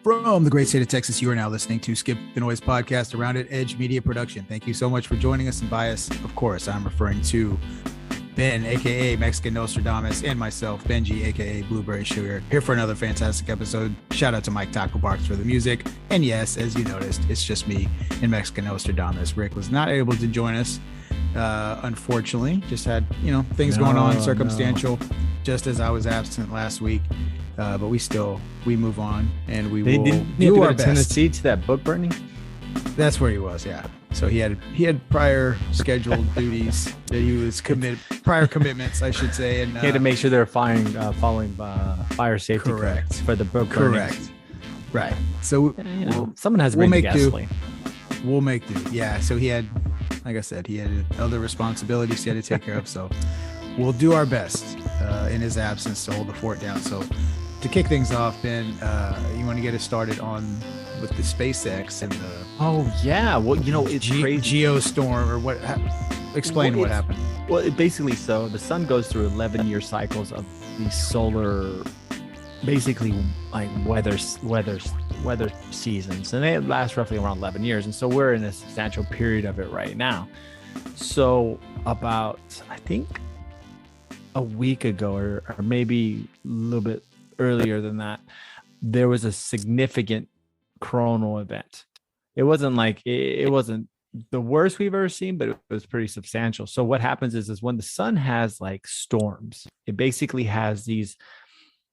From the great state of Texas, you are now listening to Skip the Noise podcast, a Rounded Edge media production. Thank you so much for joining us. And bias, of course, I'm referring to Ben, aka Mexican Nostradamus, and myself, Benji, aka Blueberry Sugar, here for another fantastic episode. Shout out to Mike Taco Barks for the music. And yes, as you noticed, it's just me and Mexican Nostradamus. Rick was not able to join us, unfortunately. Just had, things going on, circumstantial, just as I was absent last week. But we move on, and we will do our best. Tennessee to that book burning. That's where he was, yeah. So he had prior scheduled duties that he was prior commitments, I should say, and he had to make sure they're following fire safety correct for the book burning. Correct, right. So someone has to bring the gasoline. We'll make do. Yeah. So he had, like I said, he had other responsibilities he had to take care of. So we'll do our best in his absence to hold the fort down. So to kick things off, Ben, you want to get us started with the SpaceX and the it's crazy. Geostorm or what? Explain what happened. Well, basically, so the sun goes through 11-year cycles of these solar, basically like weather seasons, and they last roughly around 11 years. And so we're in a substantial period of it right now. So about, I think, a week ago, or maybe a little bit earlier than that, there was a significant coronal event. It wasn't like it wasn't the worst we've ever seen, but it was pretty substantial. So what happens is when the sun has like storms, it basically has these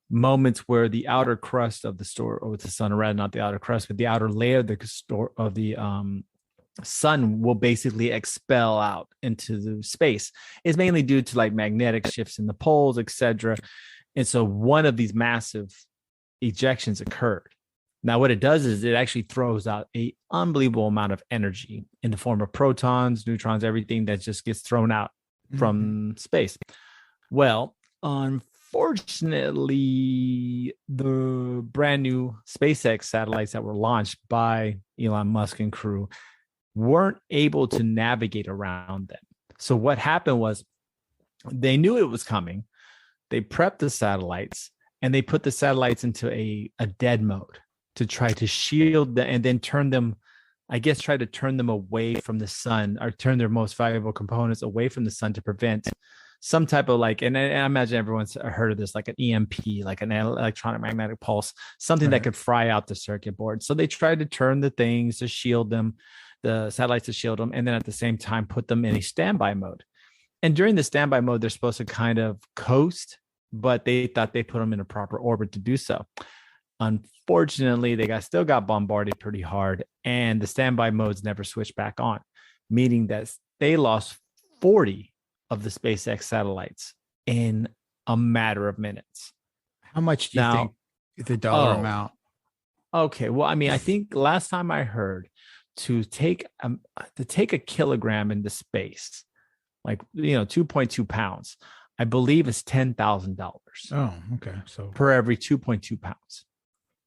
moments where the outer crust of the sun, rather not the outer crust, but the outer layer of the sun will basically expel out into the space. It's mainly due to like magnetic shifts in the poles, etc. And so one of these massive ejections occurred. Now, what it does is it actually throws out an unbelievable amount of energy in the form of protons, neutrons, everything that just gets thrown out from space. Well, unfortunately, the brand new SpaceX satellites that were launched by Elon Musk and crew weren't able to navigate around them. So what happened was they knew it was coming. They prepped the satellites and they put the satellites into a dead mode to try to shield them, and then try to turn them away from the sun, or turn their most valuable components away from the sun to prevent some type of and I imagine everyone's heard of this, like an EMP, like an electronic magnetic pulse, something that could fry out the circuit board. So they tried to turn the things to shield them, the satellites to shield them, and then at the same time put them in a standby mode. And during the standby mode, they're supposed to kind of coast, but they thought they put them in a proper orbit to do so. Unfortunately, they still got bombarded pretty hard, and the standby modes never switched back on, meaning that they lost 40 of the SpaceX satellites in a matter of minutes. How much do you think the dollar amount? Okay, well, I mean, I think last time I heard to take a kilogram into space, 2.2 pounds, I believe is $10,000. Oh, okay. So per every 2.2 pounds.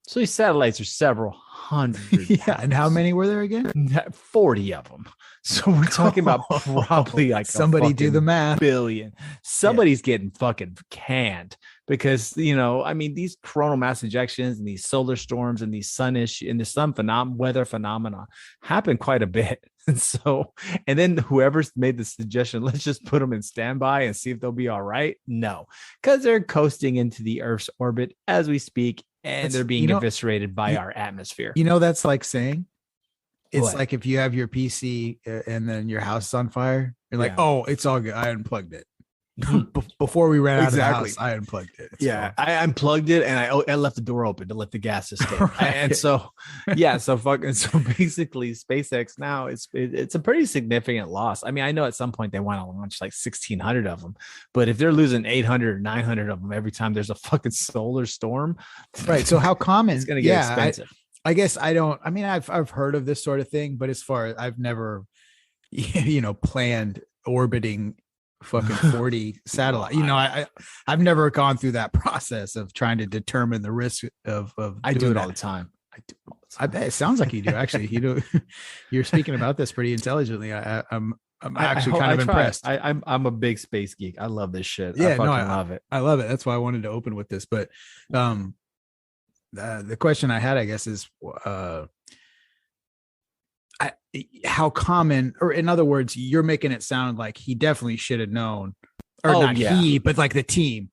So these satellites are several hundred. Yeah. And how many were there again? 40 of them. So we're talking about probably like somebody do the math. Billion. Somebody's getting fucking canned because, these coronal mass ejections and these solar storms and these sun weather phenomena happen quite a bit. And then whoever's made the suggestion, let's just put them in standby and see if they'll be all right. No, because they're coasting into the Earth's orbit as we speak, and they're being eviscerated by our atmosphere. That's like saying, it's like if you have your PC and then your house is on fire, you're like, oh, it's all good. I unplugged it. Before we ran out of the house, I unplugged it. I unplugged it and I left the door open to let the gas escape. Right. And so basically SpaceX now it's a pretty significant loss. I mean, I know at some point they want to launch like 1,600 of them, but if they're losing 800 or 900 of them every time there's a fucking solar storm, right? So how common? It's going to get expensive. I guess I've heard of this sort of thing, but as far as I've never, planned orbiting fucking 40 satellite. I've never gone through that process of trying to determine the risk of I do it all the time. I bet it sounds like you do. Actually, you're speaking about this pretty intelligently. I'm actually kind of impressed. I'm a big space geek. I love this shit. Yeah, I love it. I love it. That's why I wanted to open with this. But the question I had, I guess, is how common, or in other words, you're making it sound like he definitely should have known, or not he, but like the team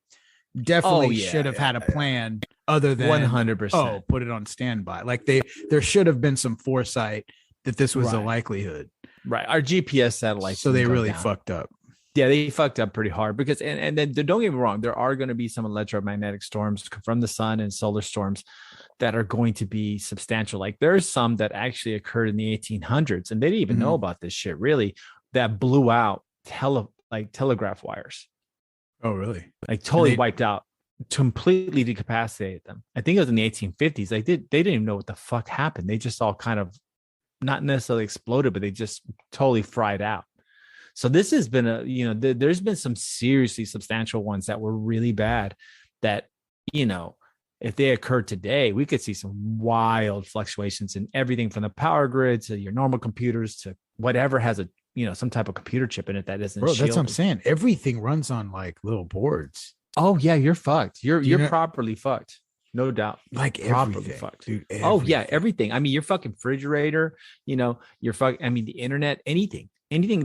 definitely should have had a plan other than 100%. Oh, put it on standby. Like there should have been some foresight that this was a likelihood. Right. Our GPS satellites. So they really fucked up. Yeah, they fucked up pretty hard because, and then don't get me wrong, there are going to be some electromagnetic storms from the sun and solar storms that are going to be substantial. Like there's some that actually occurred in the 1800s, and they didn't even know about this shit really, that blew out telegraph wires. Oh, really? Like totally wiped out, completely decapacitated them. I think it was in the 1850s. They didn't even know what the fuck happened. They just all kind of not necessarily exploded, but they just totally fried out. So this has been there's been some seriously substantial ones that were really bad that, if they occurred today, we could see some wild fluctuations in everything from the power grid to your normal computers to whatever has some type of computer chip in it that isn't. Bro, that's what I'm saying. Everything runs on like little boards. Oh yeah, you're fucked. You're properly fucked. No doubt. Like properly fucked. Dude, oh yeah, everything. I mean, your fucking refrigerator, the internet, anything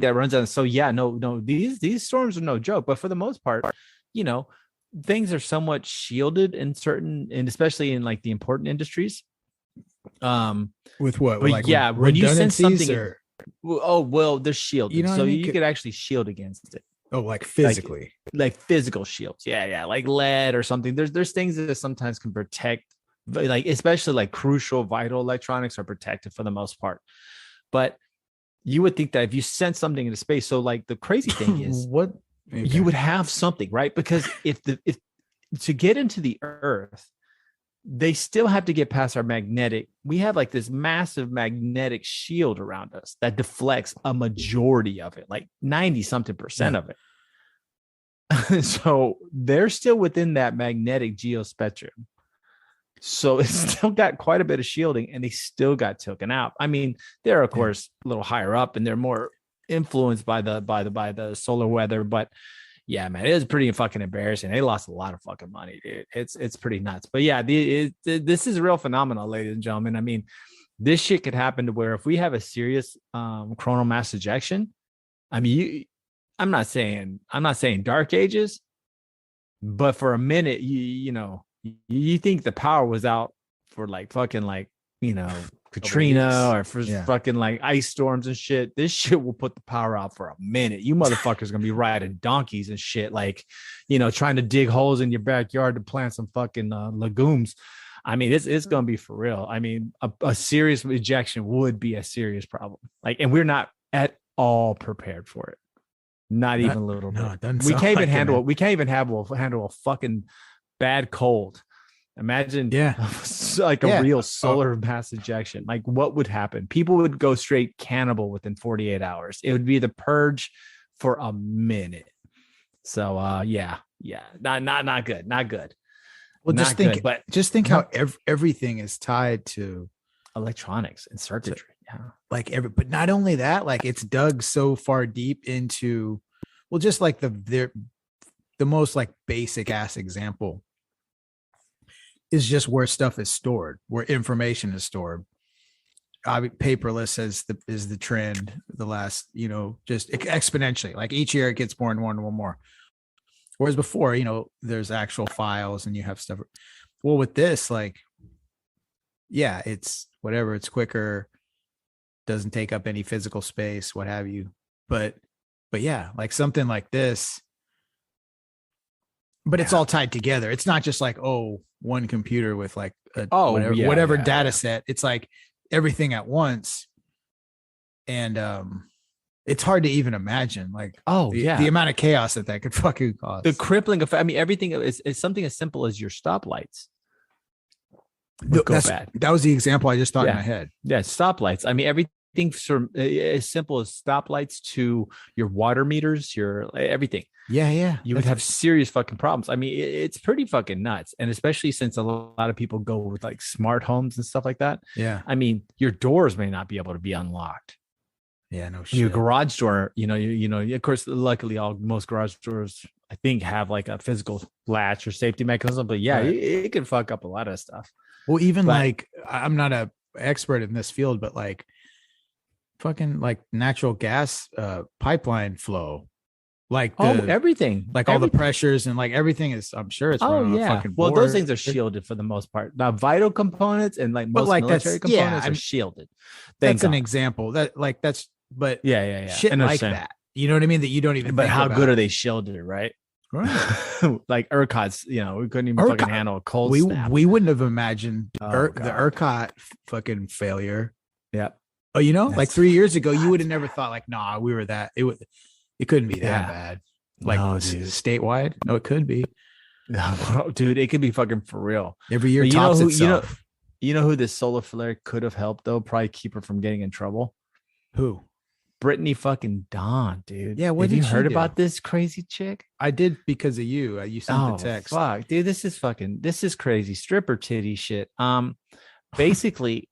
that runs on. So yeah, no, these storms are no joke, but for the most part, things are somewhat shielded in certain, and especially in like the important industries. With what? But like yeah, when you send something, they're shielded, so you could actually shield against it. Oh, like physically, like physical shields. Yeah, like lead or something. There's things that sometimes can protect, like especially like crucial, vital electronics are protected for the most part, but you would think that if you sent something into space, so like the crazy thing is you would have something, right? Because if to get into the Earth, they still have to get past our magnetic. We have like this massive magnetic shield around us that deflects a majority of it, like 90-something% of it. So they're still within that magnetic geospectrum. So it's still got quite a bit of shielding, and they still got taken out. I mean, they're of course a little higher up, and they're more influenced by the solar weather. But yeah, man, it was pretty fucking embarrassing. They lost a lot of fucking money, dude. It's pretty nuts. But yeah, this is a real phenomenon, ladies and gentlemen. I mean, this shit could happen to where if we have a serious coronal mass ejection, I mean, I'm not saying dark ages, but for a minute, you think the power was out for like fucking like, Katrina or for fucking like ice storms and shit. This shit will put the power out for a minute. You motherfuckers gonna be riding donkeys and shit, like, trying to dig holes in your backyard to plant some fucking legumes. I mean, it's gonna be for real. I mean, a serious ejection would be a serious problem. Like, and we're not at all prepared for it. Not even a little bit. We can't even handle it. We can't even handle a fucking bad cold. Imagine like a real solar mass ejection. Like, what would happen? People would go straight cannibal within 48 hours. It would be the purge for a minute. So not good. Well, just think how everything is tied to electronics and circuitry. But not only that, like it's dug so far deep into, well, just like the most like basic ass example is just where stuff is stored, where information is stored. Paperless is the trend the last, just exponentially. Like each year it gets more and more and more. Whereas before, there's actual files and you have stuff. Well, with this, like, yeah, it's whatever. It's quicker, doesn't take up any physical space, what have you. But yeah, like something like this, but it's all tied together. It's not just like, one computer with like whatever data set. It's like everything at once. And it's hard to even imagine, like, the amount of chaos that could fucking cause. The crippling effect. I mean, everything is something as simple as your stoplights. That was the example I just thought in my head. Yeah, stoplights. I mean, everything from as simple as stoplights to your water meters, your everything. Yeah. You would have serious fucking problems. I mean, it's pretty fucking nuts. And especially since a lot of people go with like smart homes and stuff like that. Yeah. I mean, your doors may not be able to be unlocked. Yeah, no shit. Your garage door, of course, luckily most garage doors, I think, have like a physical latch or safety mechanism. But yeah, it can fuck up a lot of stuff. Well, even like, I'm not a expert in this field, but like fucking like natural gas pipeline flow, like everything, like all the pressures and like everything is, I'm sure it's running on a fucking well, board. those things are shielded for the most part. Now, vital components and like most military components are shielded. That's an example that like that's, but shit like that. You know what I mean? That you don't even. But how good are they shielded, right? Right. Like ERCOT's, we couldn't even fucking handle a cold snap. We wouldn't have imagined the ERCOT fucking failure. Yeah. Oh, like 3 years ago, you would have never thought like, nah, we were that. It couldn't be that bad. Like statewide? No, it could be. No, dude, it could be fucking for real. Every year tops itself. You know who this solar flare could have helped though? Probably keep her from getting in trouble. Who? Brittany fucking Dawn, dude. Yeah, what have you heard about this crazy chick? I did because of you. You sent the text. Fuck, dude, this is crazy stripper titty shit. Basically,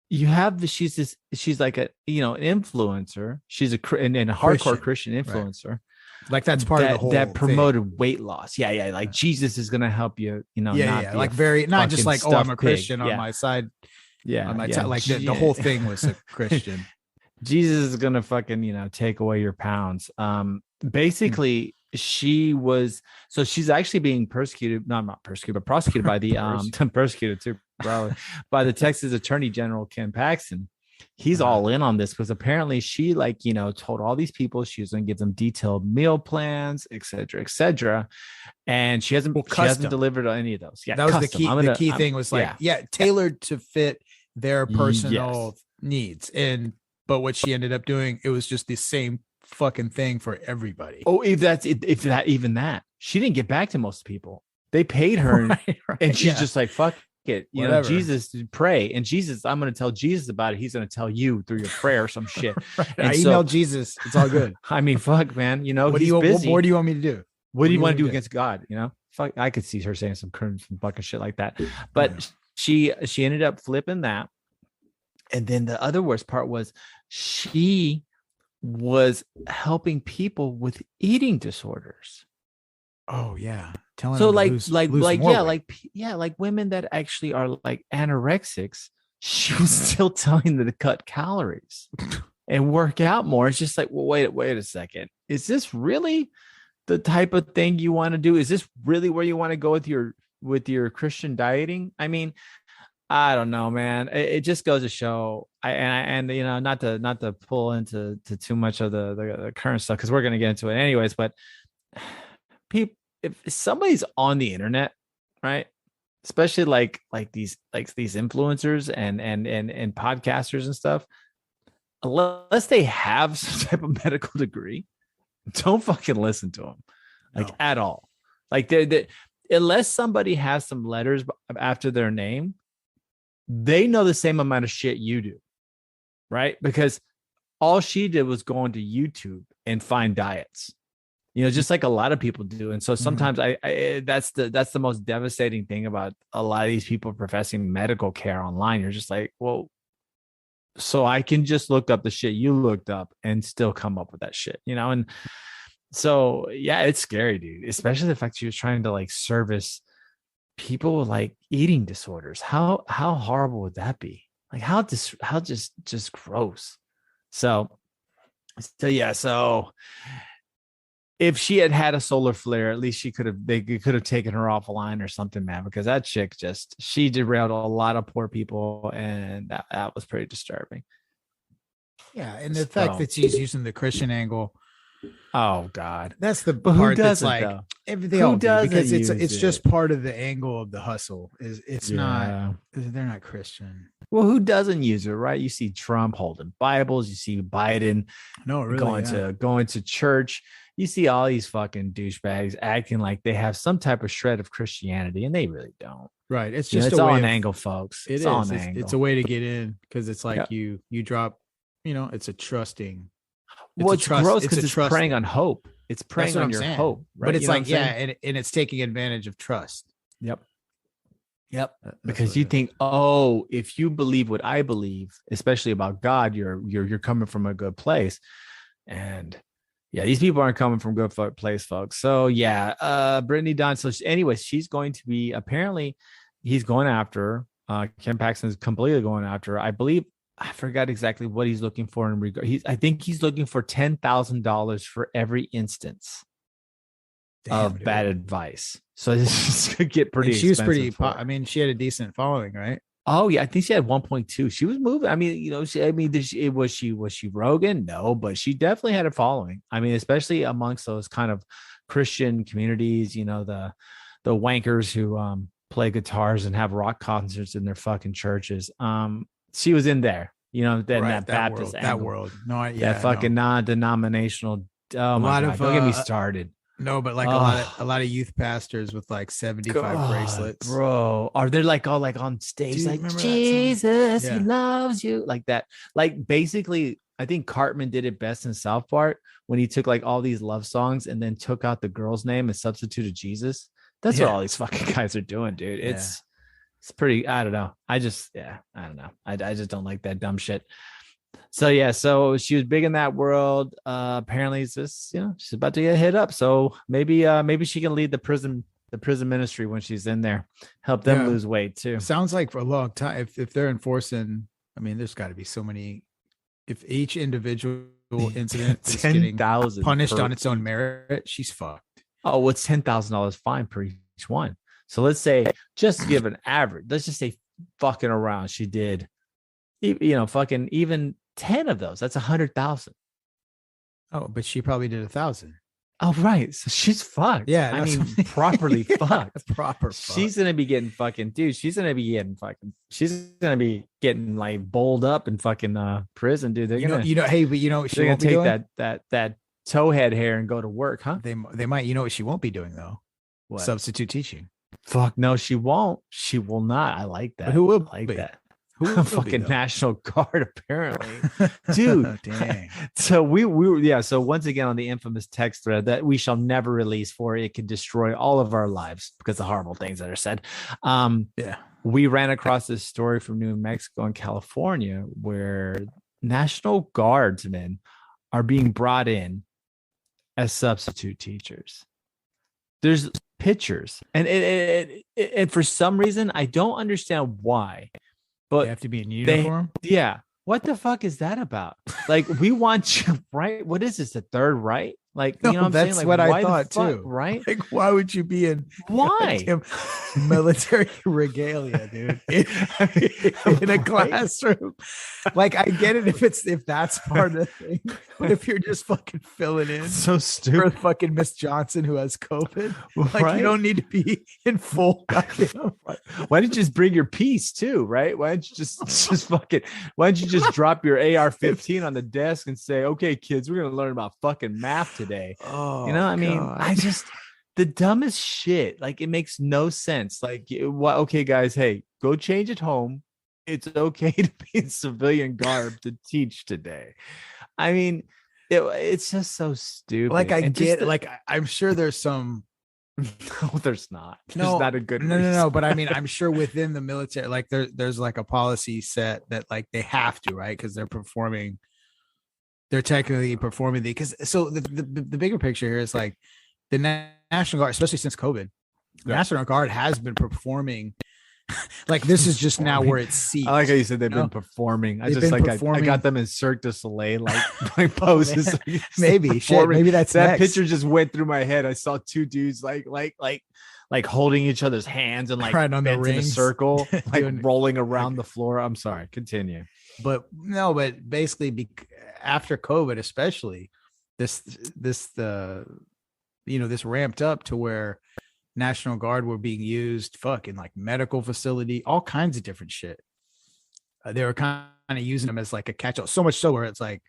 you have she's like a an influencer. She's a hardcore Christian influencer. Right. Like that's part of the whole that promoted weight loss. Yeah. Like Jesus is gonna help you. Like very not just like I'm a Christian on my side. Yeah, on my like the whole thing was a Christian. Jesus is gonna fucking take away your pounds. Basically, she's actually being persecuted. No, not persecuted, but prosecuted by the persecuted too, probably by the Texas Attorney General Ken Paxton. He's all in on this because apparently she told all these people she was going to give them detailed meal plans, et cetera, and she hasn't delivered on any of those. Yeah, that was the key. The key thing was tailored to fit their personal needs. But what she ended up doing, it was just the same fucking thing for everybody. Oh, even that, she didn't get back to most people. They paid her, right, and she's just like, fuck it. Jesus, pray. And Jesus, I'm going to tell Jesus about it. He's going to tell you through your prayer or some shit. Right. I emailed Jesus. It's all good. I mean, fuck, man. What more do you want me to do? What do you want to do against God? Fuck, I could see her saying some fucking shit like that. But she ended up flipping that. And then the other worst part was she was helping people with eating disorders. Oh yeah. Like women that actually are like anorexics, she was still telling them to cut calories and work out more. It's just like, well, wait a second. Is this really the type of thing you want to do? Is this really where you want to go with your Christian dieting? I mean, I don't know, man. It just goes to show. Not to pull into too much of the current stuff because we're gonna get into it anyways. But people, if somebody's on the internet, right, especially like these influencers and podcasters and stuff, unless they have some type of medical degree, don't fucking listen to them, at all. Like they unless somebody has some letters after their name, they know the same amount of shit you do, right? Because all she did was go onto YouTube and find diets, just like a lot of people do. And so sometimes that's the most devastating thing about a lot of these people professing medical care online. You're just like, well, so I can just look up the shit you looked up and still come up with that shit, And so, yeah, it's scary, dude, especially the fact she was trying to service people with eating disorders. How horrible would that be? How just gross. So if she had a solar flare, at least they could have taken her off a line or something, man, because that chick she derailed a lot of poor people, and that was pretty disturbing. Yeah, and the fact that she's using the Christian angle. Oh God, that's the part that's everything else, because it's just part of the angle of the hustle. It's not, they're not Christian. Well, who doesn't use it, right? You see Trump holding Bibles, you see Biden going to church, you see all these fucking douchebags acting like they have some type of shred of Christianity, and they really don't. Right. It's just it's all an angle, folks. It's all an angle. It's a way to get in, because it's like you drop, it's a trusting. It's gross because it's preying on hope. It's preying on your hope, right? But it's and it's taking advantage of trust. Yep. Because you think, if you believe what I believe, especially about God, you're coming from a good place, and these people aren't coming from a good place, folks. So Brittany Dawn. So anyways, she's going to be apparently, he's going after her. Ken Paxton is completely going after her. I believe I forgot exactly what he's looking for in regard. I think he's looking for $10,000 for every instance of bad advice. So this could get pretty. She was pretty. I mean, she had a decent following, right? Oh yeah, I think she had 1.2. She was moving. I mean, you know, was she Rogan? No, but she definitely had a following. I mean, especially amongst those kind of Christian communities. You know, the wankers who play guitars and have rock concerts in their fucking churches. She was in there. You know, that Baptist world, that world. No, that fucking non-denominational. Oh my God, don't get me started. No, but like a lot of youth pastors with like 75 bracelets, bro. Are they like all like on stage, like Jesus, he loves you, like that? Like basically, I think Cartman did it best in South Park when he took like all these love songs and then took out the girl's name and substituted Jesus. That's what all these fucking guys are doing, dude. It's pretty. I don't know. I don't know. I just don't like that dumb shit. So she was big in that world. Apparently it's just, you know, she's about to get hit up. So maybe she can lead the prison ministry when she's in there, help them lose weight too. Sounds like for a long time, if they're enforcing, I mean, there's got to be so many, if each individual incident is getting punished on its own merit, she's fucked. Oh, what's $10,000 fine per each one? So let's say, just to give an average, let's just say fucking around, she did, you know, fucking even 10 of those, that's 100,000. Oh, but she probably did 1,000. Oh, right. So she's fucked. Yeah. I mean, properly fucked. Proper fucked. She's going to be getting fucking, dude. She's going to be getting like bowled up in fucking prison, dude. They're going to, hey, but you know, she's going to take that towhead hair and go to work, huh? They might, you know what she won't be doing though? What? Substitute teaching. Fuck no, she won't. She will not. I like that. But who will like be? That? Fucking National Guard, apparently, dude. Dang. So so once again on the infamous text thread that we shall never release, for it could destroy all of our lives because of horrible things that are said. We ran across this story from New Mexico and California where National Guardsmen are being brought in as substitute teachers. There's pictures, and for some reason I don't understand why. But they have to be in uniform. What the fuck is that about? Like, we want you, right? What is this? The Third Right? Like, no, you know what I'm that's saying? Like, what I thought fuck, too. Right? Like, why would you be in military regalia, dude? In a classroom. Like, I get it if that's part of the thing, but if you're just fucking filling in, so stupid for fucking Miss Johnson who has COVID, like you don't need to be in full goddamn. Why don't you just bring your piece too, right? Why don't you just fucking? Why don't you just drop your AR-15 on the desk and say, "Okay, kids, we're gonna learn about fucking math today." Oh, you know, I mean, I just the dumbest shit. Like, it makes no sense. Like, what? Okay, guys, hey, go change at home. It's okay to be in civilian garb to teach today. I mean, it's just so stupid. Like, I get, like, I'm sure there's some. No, there's not. There's not a good. No. But I mean, I'm sure within the military, like, there's like a policy set that like they have to, right? Because they're technically performing because so the bigger picture here is like the National Guard, especially since COVID, the National Guard has been performing. Like, this is just now where it's ceased. I like how you said they've been performing. I got them in Cirque du Soleil like poses. Maybe that's that picture just went through my head. I saw two dudes like holding each other's hands and like right on the in a circle, like rolling around the floor. I'm sorry, continue. But basically after COVID, especially this ramped up to where National Guard were being used in like medical facility, all kinds of different shit. They were kind of using them as like a catch-all, so much so where it's like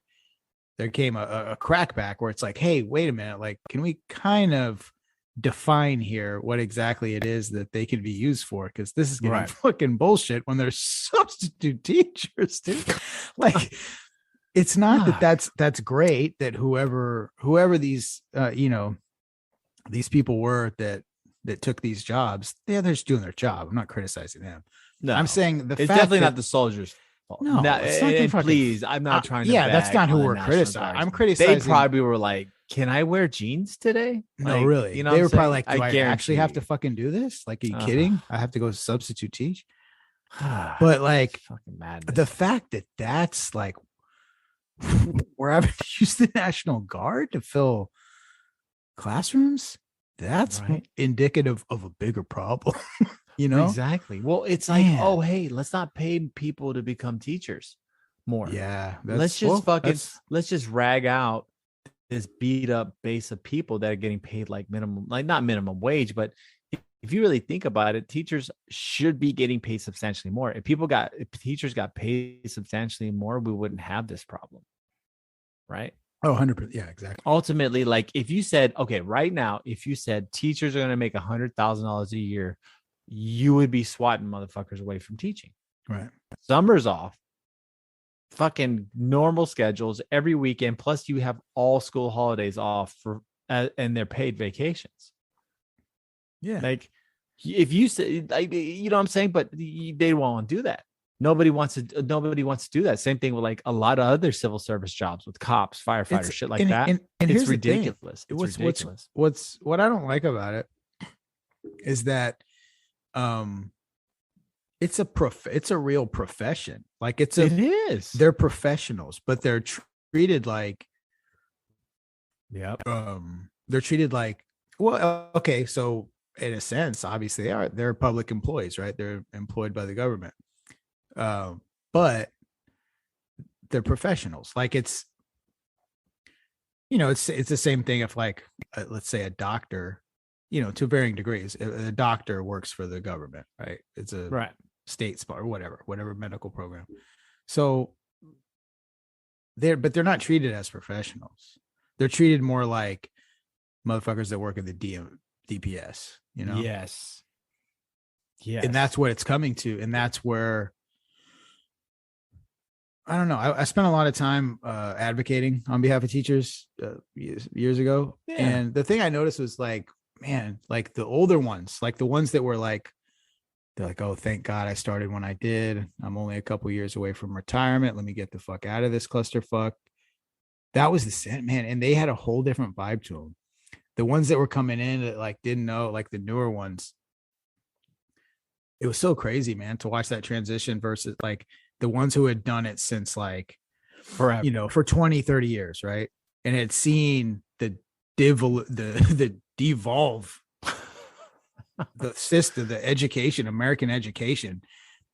there came a crackback where it's like, hey, wait a minute, like, can we kind of define here what exactly it is that they can be used for? Because this is getting fucking bullshit when they're substitute teachers, dude. Like, it's not that's great that whoever these these people were that took these jobs, they're just doing their job. I'm not criticizing them. No, I'm saying it's definitely not the soldiers' fault. No, it's not please, I'm not trying to. That's not who we're criticizing. I'm criticizing. They probably were like, can I wear jeans today? No, Like, really. you know, They what were I'm saying? probably like, do I actually have to guarantee fucking do this? Like, are you you. kidding? I have to go substitute teach. Uh, But like fucking the madness. fact that that's like we're having to use the National Guard to fill classrooms, that's Right? indicative of a bigger problem, you know? Exactly. Well, it's like, Man. oh, hey, let's not pay people to become teachers more. Yeah, Let's just let's just rag out this beat up base of people that are getting paid like minimum, like not minimum wage, but if you really think about it, teachers should be getting paid substantially more. If teachers got paid substantially more, we wouldn't have this problem. Right. Oh, 100%. Yeah, exactly. Ultimately, like if you said, okay, right now, if you said teachers are going to make $100,000 a year, you would be swatting motherfuckers away from teaching. Right. Summers off, fucking normal schedules every weekend. Plus, you have all school holidays off and they're paid vacations. Yeah. Like if you say, like, you know what I'm saying, but they won't do that. Nobody wants to do that. Same thing with like a lot of other civil service jobs with cops, firefighters, shit like that. And it's ridiculous. It's ridiculous. What I don't like about it is that it's a real profession. Like it is. They're professionals, but they're treated like they're treated like, well, okay, so in a sense, obviously they're public employees, right? They're employed by the government. But they're professionals. Like it's the same thing if like let's say a doctor, to varying degrees, a doctor works for the government, right? It's a state spot or whatever medical program. So they're not treated as professionals. They're treated more like motherfuckers that work at the DPS, Yes. And that's what it's coming to. And that's where, I don't know. I spent a lot of time advocating on behalf of teachers years ago. Yeah. And the thing I noticed was like, man, like the older ones, like the ones that were like, they're like, oh, thank God I started when I did. I'm only a couple years away from retirement. Let me get the fuck out of this clusterfuck. That was the same, man. And they had a whole different vibe to them. The ones that were coming in that like didn't know, like the newer ones, it was so crazy, man, to watch that transition versus like the ones who had done it since like forever, for 20, 30 years. Right. And had seen the devolve the system, the education, American education.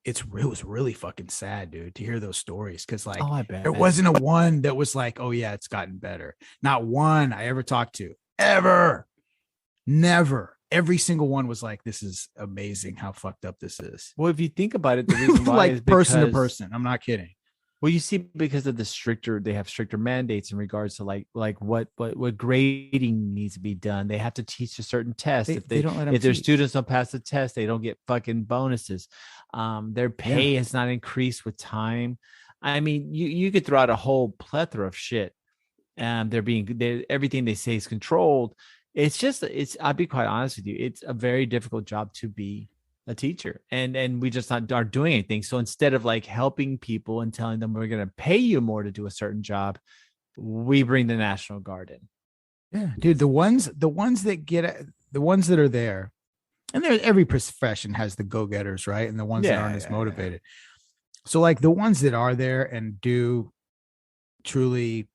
It was really fucking sad, dude, to hear those stories. Cause like, there wasn't a one that was like, oh yeah, it's gotten better. Not one I ever talked to ever. Never. Every single one was like, this is amazing how fucked up this is. Well, if you think about it, the reason why like is person to person. I'm not kidding. Well, you see, because of they have stricter mandates in regards to like what grading needs to be done. They have to teach a certain test. If their students don't pass the test, they don't get fucking bonuses. Their pay has not increased with time. I mean, you could throw out a whole plethora of shit. Everything they say is controlled. I'll be quite honest with you. It's a very difficult job to be a teacher, and we just aren't doing anything. So instead of like helping people and telling them we're going to pay you more to do a certain job, we bring the National Guard in. Yeah, dude, the ones that are there, and every profession has the go-getters, right? And the ones that aren't as motivated. So like the ones that are there and do truly,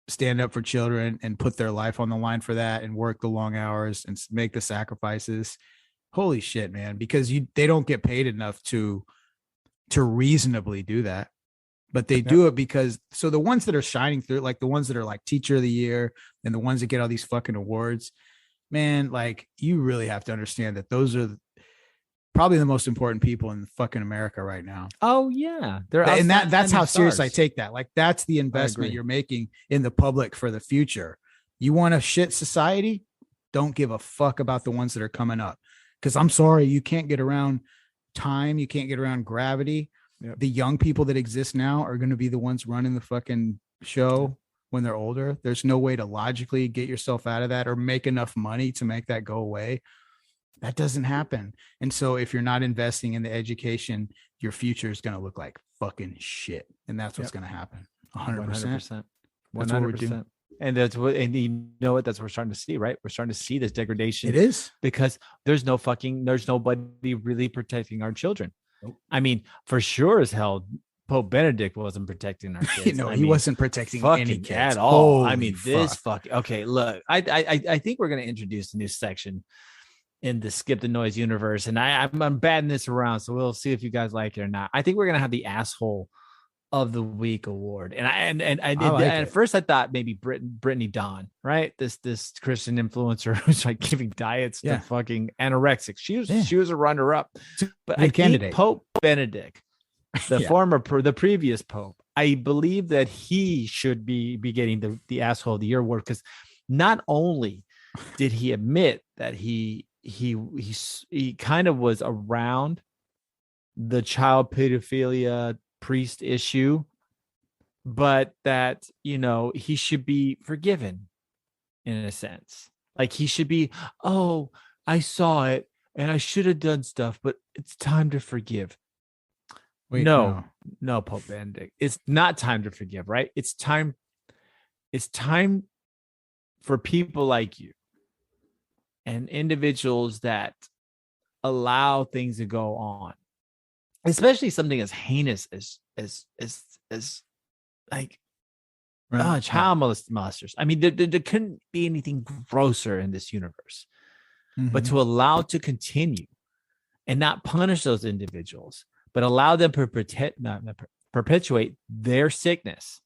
stand up for children and put their life on the line for that and work the long hours and make the sacrifices. Holy shit, man, because they don't get paid enough to reasonably do that. But they do it because, so the ones that are shining through, like the ones that are like teacher of the year and the ones that get all these fucking awards, man, like you really have to understand that those are probably the most important people in fucking America right now. Oh yeah. And that's how serious I take that. Like that's the investment you're making in the public for the future. You want a shit society? Don't give a fuck about the ones that are coming up. Cause I'm sorry, you can't get around time. You can't get around gravity. Yep. The young people that exist now are going to be the ones running the fucking show when they're older. There's no way to logically get yourself out of that or make enough money to make that go away. That doesn't happen. And so if you're not investing in the education, your future is going to look like fucking shit. And that's what's going to happen. 100%. 100%. And that's what, and you know what, that's what we're starting to see, right? We're starting to see this degradation. It is because there's nobody really protecting our children. Nope. I mean, for sure as hell, Pope Benedict wasn't protecting our kids. He wasn't protecting any kids at all. Holy I mean, this fuck. okay, look, I think we're going to introduce a new section in the Skip the Noise universe. And I'm batting this around. So we'll see if you guys like it or not. I think we're going to have the asshole of the week award. And I did like at first I thought maybe Brittany Dawn, right? This Christian influencer who's like giving diets to fucking anorexics. She was a runner up, but I think Pope Benedict, the previous Pope, I believe that he should be getting the asshole of the year award, because not only did he admit that he kind of was around the child pedophilia priest issue, but that, you know, he should be forgiven in a sense. Like he should be, oh, I saw it and I should have done stuff, but it's time to forgive. Wait, no, Pope Benedict, it's not time to forgive, right? It's time for people like you and individuals that allow things to go on, especially something as heinous as like child molesters. I mean, there couldn't be anything grosser in this universe. But to allow to continue and not punish those individuals, but allow them to perpetuate their sickness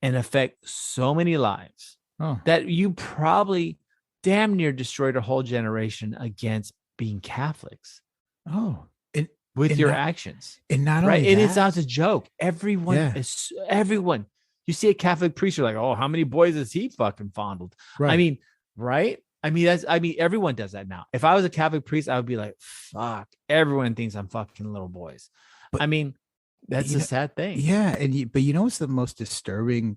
and affect so many lives that you probably damn near destroyed a whole generation against being Catholics. With your actions. And not only that, and it sounds a joke. Everyone. You see a Catholic priest, you're like, oh, how many boys has he fucking fondled? Right. I mean, right? I mean, everyone does that now. If I was a Catholic priest, I would be like, fuck, everyone thinks I'm fucking little boys. But, I mean, that's a sad thing. Yeah. But you know what's the most disturbing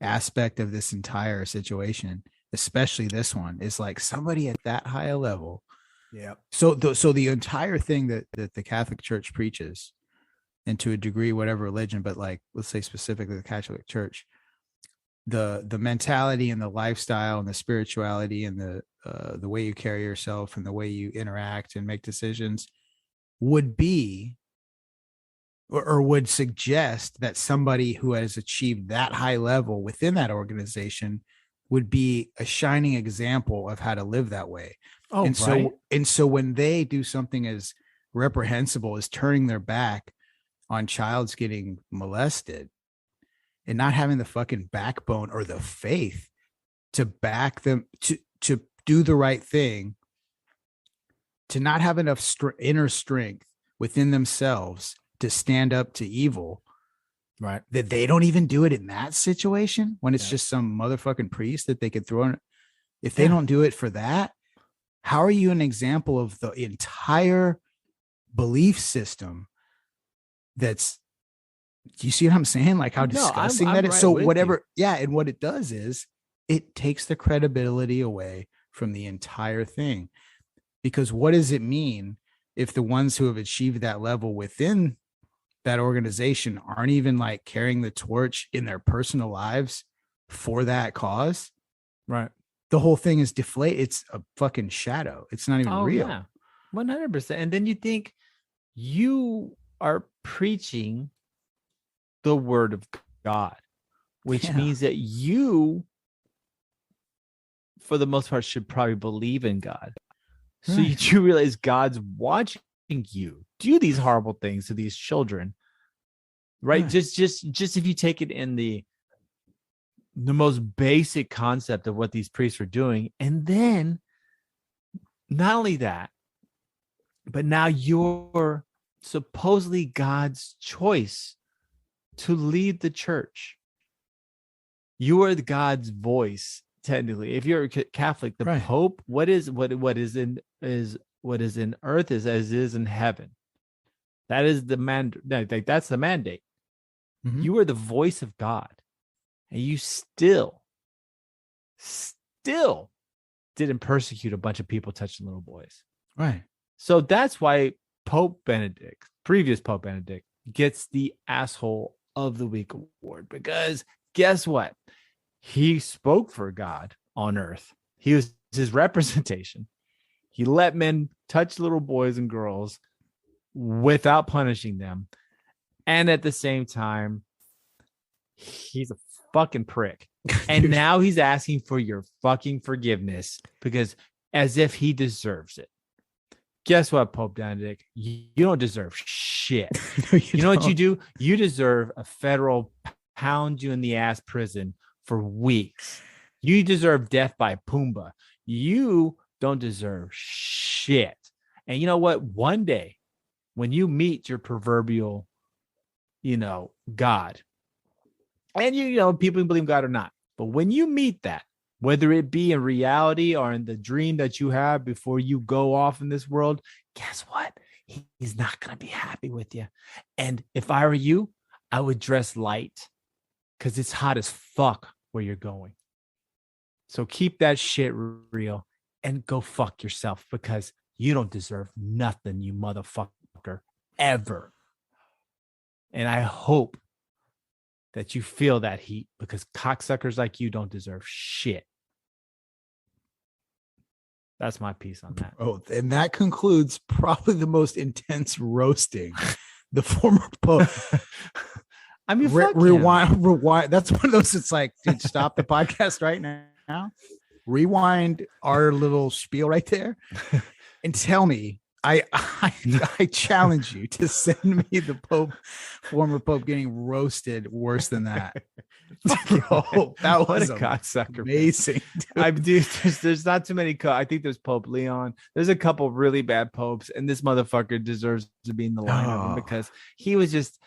aspect of this entire situation, especially this one, is like somebody at that high a level. Yeah. So the entire thing that the Catholic Church preaches, and to a degree, whatever religion, but like, let's say specifically the Catholic Church, the mentality and the lifestyle and the spirituality and the way you carry yourself and the way you interact and make decisions would be or would suggest that somebody who has achieved that high level within that organization would be a shining example of how to live that way. So when they do something as reprehensible as turning their back on childs getting molested and not having the fucking backbone or the faith to back them to do the right thing, to not have enough inner strength within themselves to stand up to evil, right? That they don't even do it in that situation when it's just some motherfucking priest that they could throw in. If they don't do it for that, how are you an example of the entire belief system? Do you see what I'm saying? Like how disgusting that is. So whatever. Yeah. And what it does is it takes the credibility away from the entire thing, because what does it mean if the ones who have achieved that level within that organization aren't even like carrying the torch in their personal lives for that cause? Right. The whole thing is deflated. It's a fucking shadow. It's not even real. Yeah. 100%. And then you think you are preaching the word of God, which means that you, for the most part, should probably believe in God. So you do realize God's watching you do these horrible things to these children, right? Just if you take it in the most basic concept of what these priests are doing, and then not only that, but now you're supposedly God's choice to lead the church. You are God's voice, technically. If you're a Catholic, the Pope, what is in earth is as is in heaven. That is the mandate. That's the mandate. Mm-hmm. You are the voice of God, and you still didn't persecute a bunch of people touching little boys. Right. So that's why Pope Benedict, previous Pope Benedict, gets the asshole of the week award, because guess what? He spoke for God on earth. He was his representation. He let men touch little boys and girls without punishing them. And at the same time, he's a fucking prick. And now he's asking for your fucking forgiveness because as if he deserves it. Guess what, Pope Benedict? You don't deserve shit. No, you know what you do? You deserve a federal pound you in the ass prison for weeks. You deserve death by Pumbaa. You don't deserve shit. And you know what? One day when you meet your proverbial, God, and people believe God or not, but when you meet that, whether it be in reality or in the dream that you have before you go off in this world, guess what? He's not going to be happy with you. And if I were you, I would dress light because it's hot as fuck where you're going. So keep that shit real and go fuck yourself because you don't deserve nothing, you motherfucker, ever. And I hope that you feel that heat because cocksuckers like you don't deserve shit. That's my piece on that. Oh, and that concludes probably the most intense roasting the former Pope. I mean, rewind. That's one of those. It's like, dude, stop the podcast right now. Rewind our little spiel right there, and tell me. I challenge you to send me the former Pope getting roasted worse than that. Bro, that was a cocksucker. Amazing. There's not too many. I think there's Pope Leon. There's a couple really bad popes, and this motherfucker deserves to be in the lineup because he was just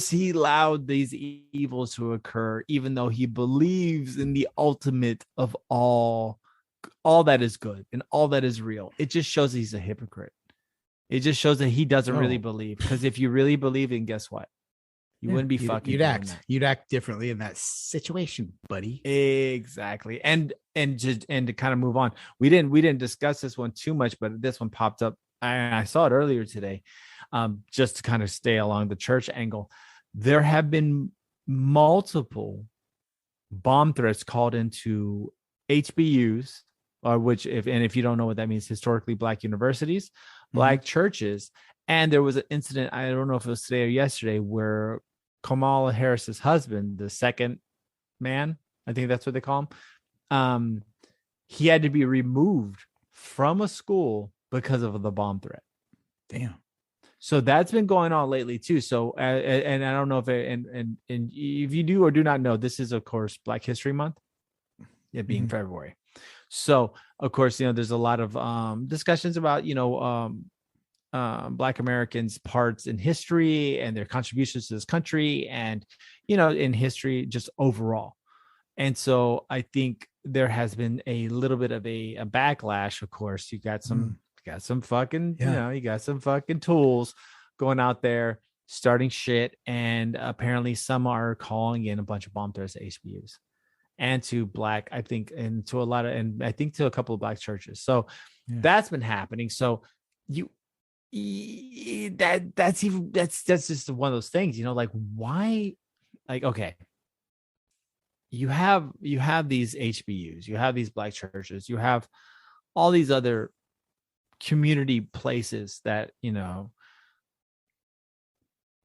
he allowed these evils to occur, even though he believes in the ultimate of all that is good and all that is real. It just shows that he's a hypocrite. It just shows that he doesn't really believe. Because if you really believe in, guess what? You wouldn't be fucking. You'd act differently in that situation, buddy. Exactly. And to kind of move on, we didn't discuss this one too much, but this one popped up. I saw it earlier today. Just to kind of stay along the church angle, there have been multiple bomb threats called into HBUs. If you don't know what that means, historically Black universities, Black churches. And there was an incident, I don't know if it was today or yesterday, where Kamala Harris's husband, the second man, I think that's what they call him, he had to be removed from a school because of the bomb threat. Damn. So that's been going on lately too. So, and I don't know if if you do or do not know, this is of course Black History Month, it being February. So, of course, there's a lot of discussions about, Black Americans' parts in history and their contributions to this country and, in history just overall. And so I think there has been a little bit of a backlash. Of course, you got some fucking, you got some fucking tools going out there starting shit. And apparently some are calling in a bunch of bomb threats to HBUs. And to Black, I think, and to I think to a couple of Black churches. So that's been happening. So that's just one of those things, like why, like, okay, you have these HBUs, you have these Black churches, you have all these other community places that,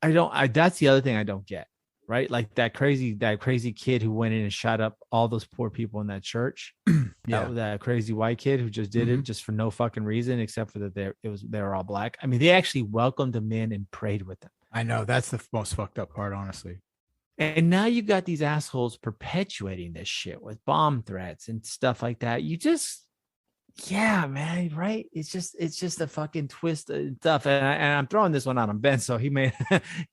that's the other thing I don't get. Right? Like that crazy kid who went in and shot up all those poor people in that church. That crazy white kid who just did it just for no fucking reason, except for that they were all Black. I mean, they actually welcomed them in and prayed with them. I know, that's the most fucked up part, honestly. And now you got these assholes perpetuating this shit with bomb threats and stuff like that. You just, man, right? It's just a fucking twist and stuff. And I'm throwing this one out on Ben, so he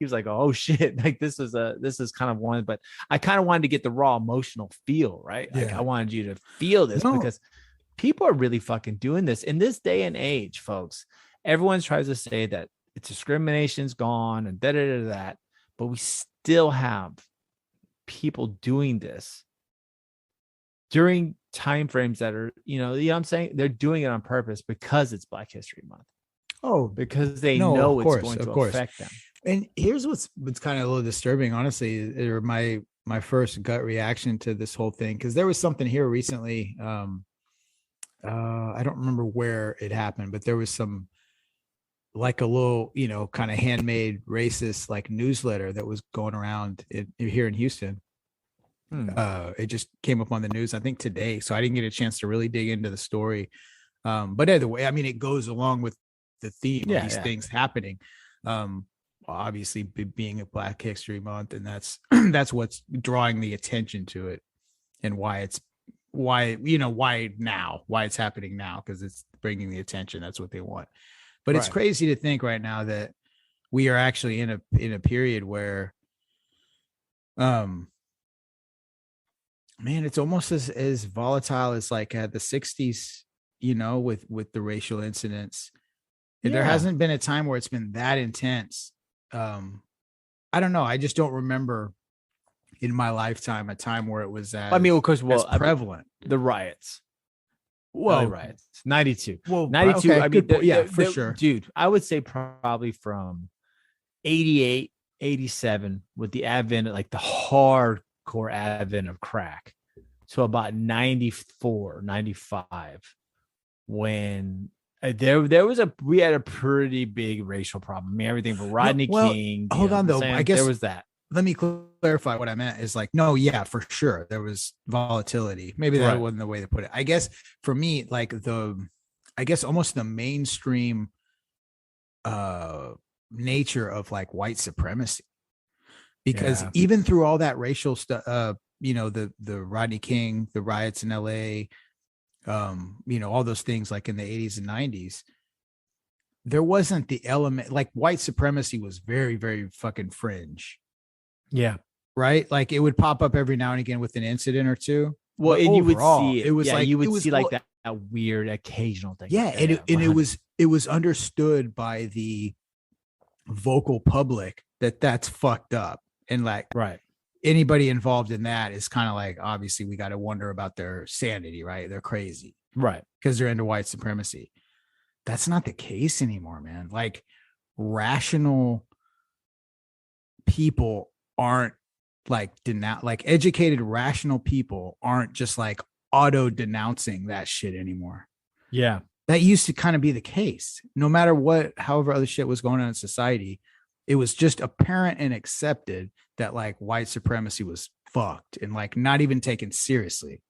was like, oh shit, like this is kind of one, but I kind of wanted to get the raw emotional feel, right? Like I wanted you to feel this because people are really fucking doing this in this day and age, folks. Everyone tries to say that it's discrimination's gone and that, but we still have people doing this during time frames that are, you know what I'm saying? They're doing it on purpose because it's Black History Month. Oh, because they know it's going to affect them. And here's what's kind of a little disturbing, honestly, or my my first gut reaction to this whole thing, because there was something here recently. I don't remember where it happened, but there was some like a little, kind of handmade racist like newsletter that was going around here in Houston. It just came up on the news, I think today. So I didn't get a chance to really dig into the story. But either way, I mean, it goes along with the theme of these things happening. Obviously being a Black History Month, and that's what's drawing the attention to it, and why it's happening now, because it's bringing the attention. That's what they want. But it's crazy to think right now that we are actually in a period where, man, it's almost as volatile as like at the 60s, with the racial incidents. There hasn't been a time where it's been that intense. I don't know. I just don't remember in my lifetime a time where it was as, prevalent. The riots. Well, riots. 92. Well, 92. Okay, for sure. Dude, I would say probably from 88, 87 with the advent, like the hardcore advent of crack. So about 94, 95, when we had a pretty big racial problem. I mean, everything from Rodney King. Hold on though. I guess there was that. Let me clarify what I meant is like, no, yeah, for sure. There was volatility. Maybe that wasn't the way to put it. I guess for me, like almost the mainstream nature of like white supremacy, because even through all that racial stuff, the Rodney King, the riots in LA, all those things like in the 80s and 90s, there wasn't the element, like white supremacy was very, very fucking fringe. Yeah. Right. Like it would pop up every now and again with an incident or two. Well, and overall, you would see it. It was like, you would see like that weird occasional thing. Yeah. And it was understood by the vocal public that's fucked up. And like, anybody involved in that is kind of like, obviously we got to wonder about their sanity, right? They're crazy. Right. Because they're into white supremacy. That's not the case anymore, man. Like rational people aren't like educated, rational people aren't just like auto denouncing that shit anymore. Yeah. That used to kind of be the case. No matter however other shit was going on in society, it was just apparent and accepted that like white supremacy was fucked and like not even taken seriously.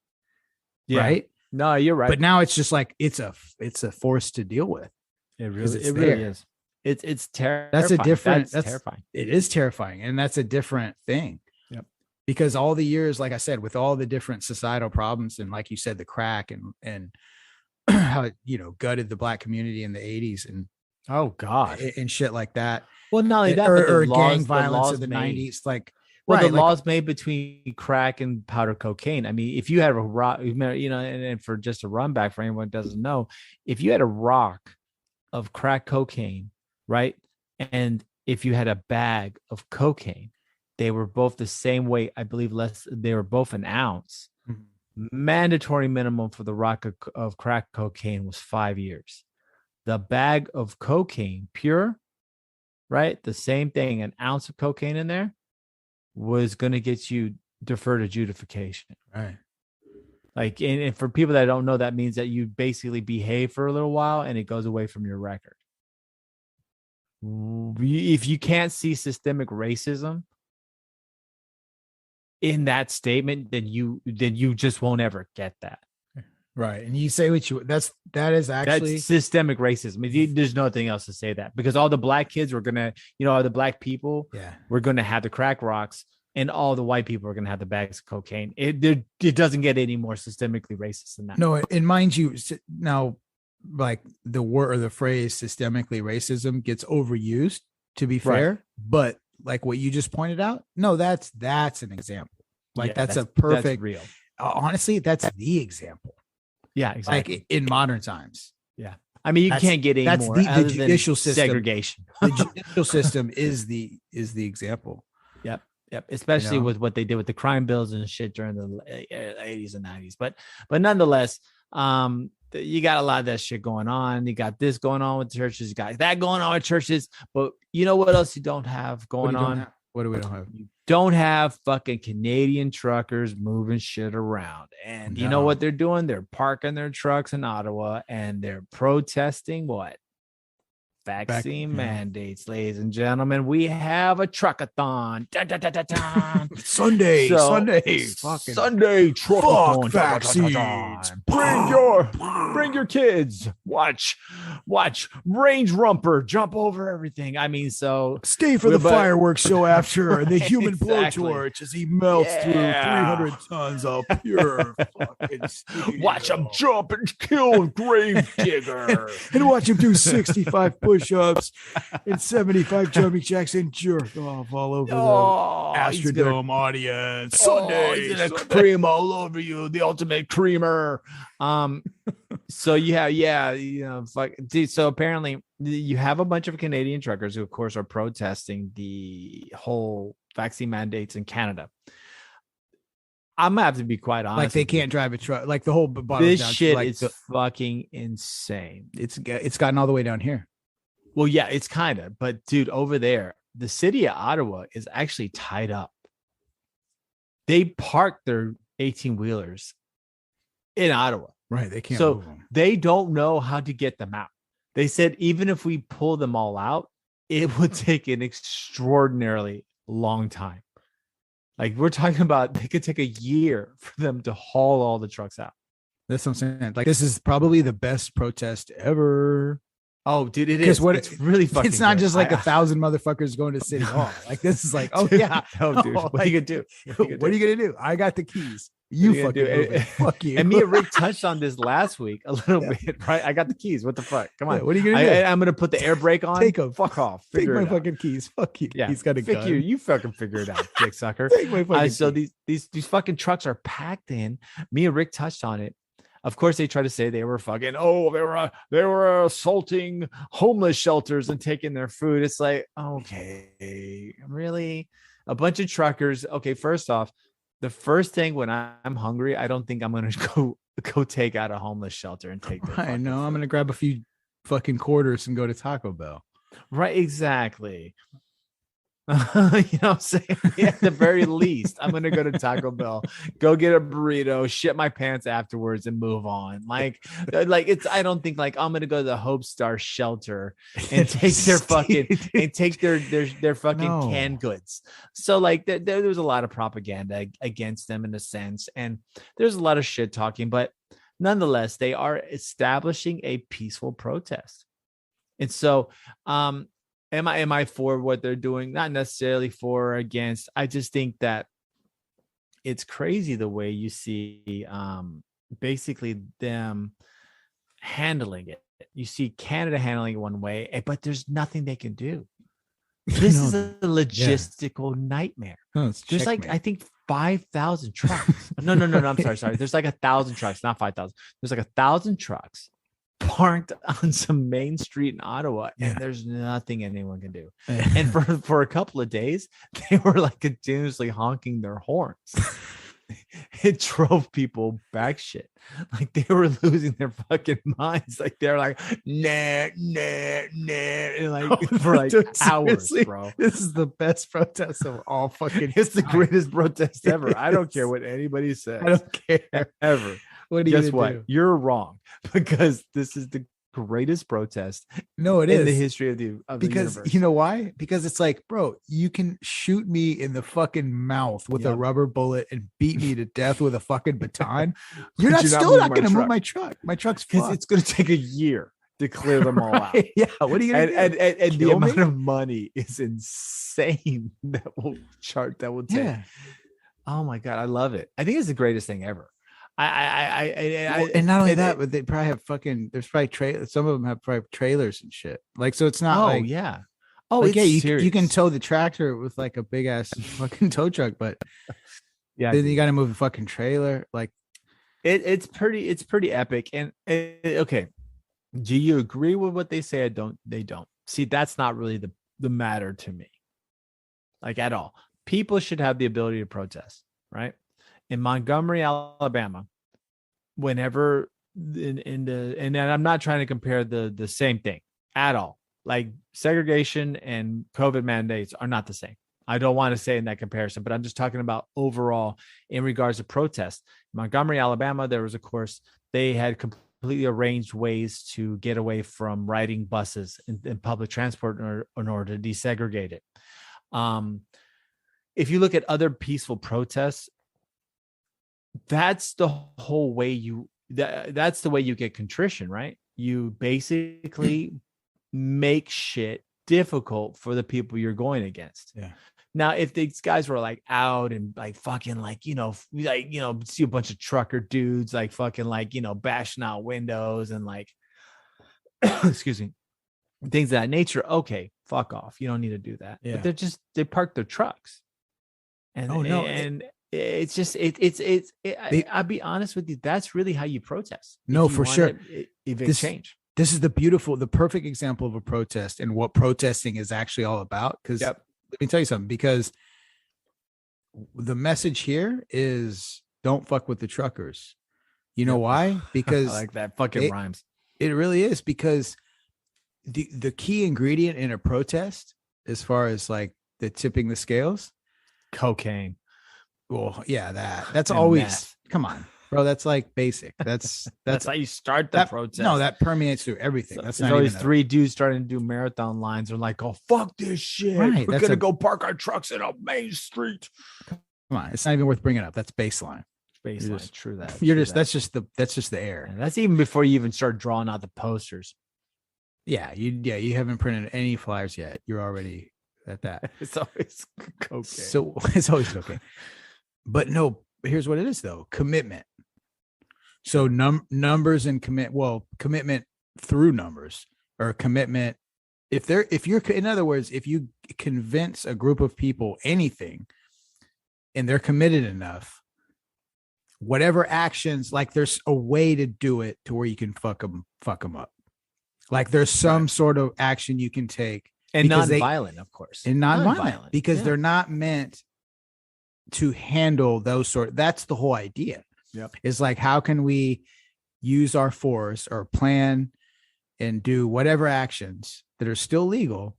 Yeah. Right? No, you're right. But now it's just like it's a force to deal with. It really is. It's terrifying. That's terrifying. It is terrifying. And that's a different thing. Yep. Because all the years, like I said, with all the different societal problems, and like you said, the crack and how it, gutted the Black community in the 80s and and shit like that. Well, not only that, or gang violence in the 90s, like laws made between crack and powder cocaine. I mean, if you had a rock, and for just a run back for anyone who doesn't know, if you had a rock of crack cocaine, right, and if you had a bag of cocaine, they were both the same weight, I believe. They were both an ounce. Mm-hmm. Mandatory minimum for the rock of crack cocaine was 5 years. The bag of cocaine, pure, right, the same thing, an ounce of cocaine in there, was going to get you deferred adjudication. Right. Like, and for people that don't know, that means that you basically behave for a little while and it goes away from your record. If you can't see systemic racism in that statement, then you just won't ever get that. Right. And you say that is actually that's systemic racism. There's nothing else to say that, because all the Black kids were going to, all the Black people were going to have the crack rocks, and all the white people are going to have the bags of cocaine. It doesn't get any more systemically racist than that. No, and mind you, now, like the word or the phrase systemically racism gets overused, to be fair, but like what you just pointed out, no, that's an example. Like that's a perfect, that's real. Honestly, that's the example. Yeah, exactly. Like in modern times. Yeah. I mean, you can't get any more. The judicial system. Segregation. The judicial system is the example. Yep. Especially with what they did with the crime bills and shit during the 80s and 90s. But nonetheless, you got a lot of that shit going on. You got this going on with churches. You got that going on with churches. But you know what else you don't have going on? What do we don't have? You don't have fucking Canadian truckers moving shit around. And you know what they're doing? They're parking their trucks in Ottawa and they're protesting what? Vaccine mandates, ladies and gentlemen. We have a truckathon. Dun, dun, dun, dun, dun. Sunday truckathon. Vaccines. Bring your kids. Watch Range Rumper jump over everything. I mean, so stay for the fireworks show after the human Exactly. blowtorch as he melts through 300 tons of pure fucking steel. Watch him jump and kill Gravedigger. and watch him do 65 push-ups and 75 jumping jacks and jerk off all over the Astrodome audience. He's gonna cream all over you, the ultimate creamer. So dude. So apparently you have a bunch of Canadian truckers who, of course, are protesting the whole vaccine mandates in Canada. I'm gonna have to be quite honest. Like they can't drive a truck. Like the whole bottom. This shit is fucking insane. It's gotten all the way down here. Well, yeah, it's kind of, but dude, over there, the city of Ottawa is actually tied up. They parked their 18-wheelers in Ottawa. Right. They can't. So they don't know how to get them out. They said, even if we pull them all out, it would take an extraordinarily long time. Like we're talking about, they could take a year for them to haul all the trucks out. That's what I'm saying. Like this is probably the best protest ever. Oh, dude, it is. It's really fucking. It's not good. just like 1,000 motherfuckers going to City Hall. Like this is like, oh yeah, no, dude. What are you gonna do? What are you gonna do? I got the keys. You fucking move it. Fuck you. And me and Rick touched on this last week a little bit, right? I got the keys. What the fuck? Come on. What are you gonna do? I'm gonna put the air brake on. Take them. Fuck off. Take my fucking keys. Fuck you. Yeah. He's got a gun. You fucking figure it out, dick sucker. Take my fucking So keys. these fucking trucks are packed in. Me and Rick touched on it. Of course, they try to say they were fucking, they were assaulting homeless shelters and taking their food. It's like, okay, really? A bunch of truckers. Okay, first off, the first thing when I'm hungry, I don't think I'm gonna go take out a homeless shelter and take their I know. I'm gonna grab a few fucking quarters and go to Taco Bell. Right, exactly. You know what I'm saying? At the very least, I'm gonna go to Taco Bell, go get a burrito, shit my pants afterwards, and move on. Like it's. I don't think like I'm gonna go to the Hope Star shelter and take their fucking their fucking canned goods. So like there was a lot of propaganda against them in a sense, and there's a lot of shit talking, but nonetheless, they are establishing a peaceful protest, and so Am I for what they're doing? Not necessarily for or against. I just think that it's crazy the way you see basically them handling it. You see Canada handling it one way, but there's nothing they can do. This is a logistical nightmare. No, there's like, I think 5,000 trucks. No. I'm sorry. There's like 1,000 trucks, not 5,000. There's like 1,000 trucks parked on some main street in Ottawa, and there's nothing anyone can do. And for a couple of days, they were like continuously honking their horns. It drove people back shit. Like they were losing their fucking minds. Like they're like, nah, and like for like hours, bro. This is the best protest of all fucking. It's the greatest protest ever. I don't care what anybody says. I don't care ever. What do you Guess what? do? You're wrong, because this is the greatest protest. No, it in is the history of the because universe. You know why? Because it's like, bro, you can shoot me in the fucking mouth with a rubber bullet and beat me to death with a fucking baton. You're not going to move my truck. My truck's because it's going to take a year to clear them all out. Yeah, what are you going to do? And the amount of money is insane that will take. Yeah. Oh my god, I love it. I think it's the greatest thing ever. And not only that, but they probably have fucking. There's probably trailers. Some of them have probably trailers and shit. Like, so it's not like like, you can tow the tractor with like a big ass fucking tow truck, but then you got to move the fucking trailer. Like, it's pretty epic. And okay, do you agree with what they say? They don't. See, that's not really the matter to me, like at all. People should have the ability to protest, right? In Montgomery, Alabama, whenever and I'm not trying to compare the same thing at all. Like segregation and COVID mandates are not the same. I don't want to say in that comparison, but I'm just talking about overall in regards to protests. Montgomery, Alabama, there was, of course, they had completely arranged ways to get away from riding buses in public transport in order to desegregate it. If you look at other peaceful protests, that's the whole way that's the way you get contrition, right? You basically make shit difficult for the people you're going against. Yeah. Now, if these guys were like out and like fucking like, see a bunch of trucker dudes like fucking like, bashing out windows and like, excuse me, things of that nature. Okay, fuck off. You don't need to do that. Yeah. But they park their trucs. And it's just, I'll be honest with you. That's really how you protest. No, for sure. Change. This is the perfect example of a protest and what protesting is actually all about. Because let me tell you something, because the message here is don't fuck with the truckers. You know why? Because I like that fucking rhymes. It really is, because the key ingredient in a protest, as far as like the tipping the scales, cocaine. Well, yeah, that's always meth. Come on, bro. That's like basic. That's how you start the protest. No, that permeames through everything. That's there's always three dudes starting to do marathon lines. They're like, "Oh, fuck this shit. Right, We're gonna go park our trucks in a main street." Come on, it's not even worth bringing up. That's baseline. Baseline. True that. That's just the air. And that's even before you even start drawing out the posters. Yeah, you haven't printed any flyers yet. You're already at that. It's always cocaine. So it's always cocaine. But no, here's what it is though. Commitment. So numbers and commitment through numbers, or commitment. If you're, in other words, if you convince a group of people anything and they're committed enough, whatever actions, like there's a way to do it to where you can fuck them up. Like there's some sort of action you can take, and non-violent, of course, and non-violent, because they're not meant to handle those that's the whole idea. Yep. Is like, how can we use our force or plan and do whatever actions that are still legal?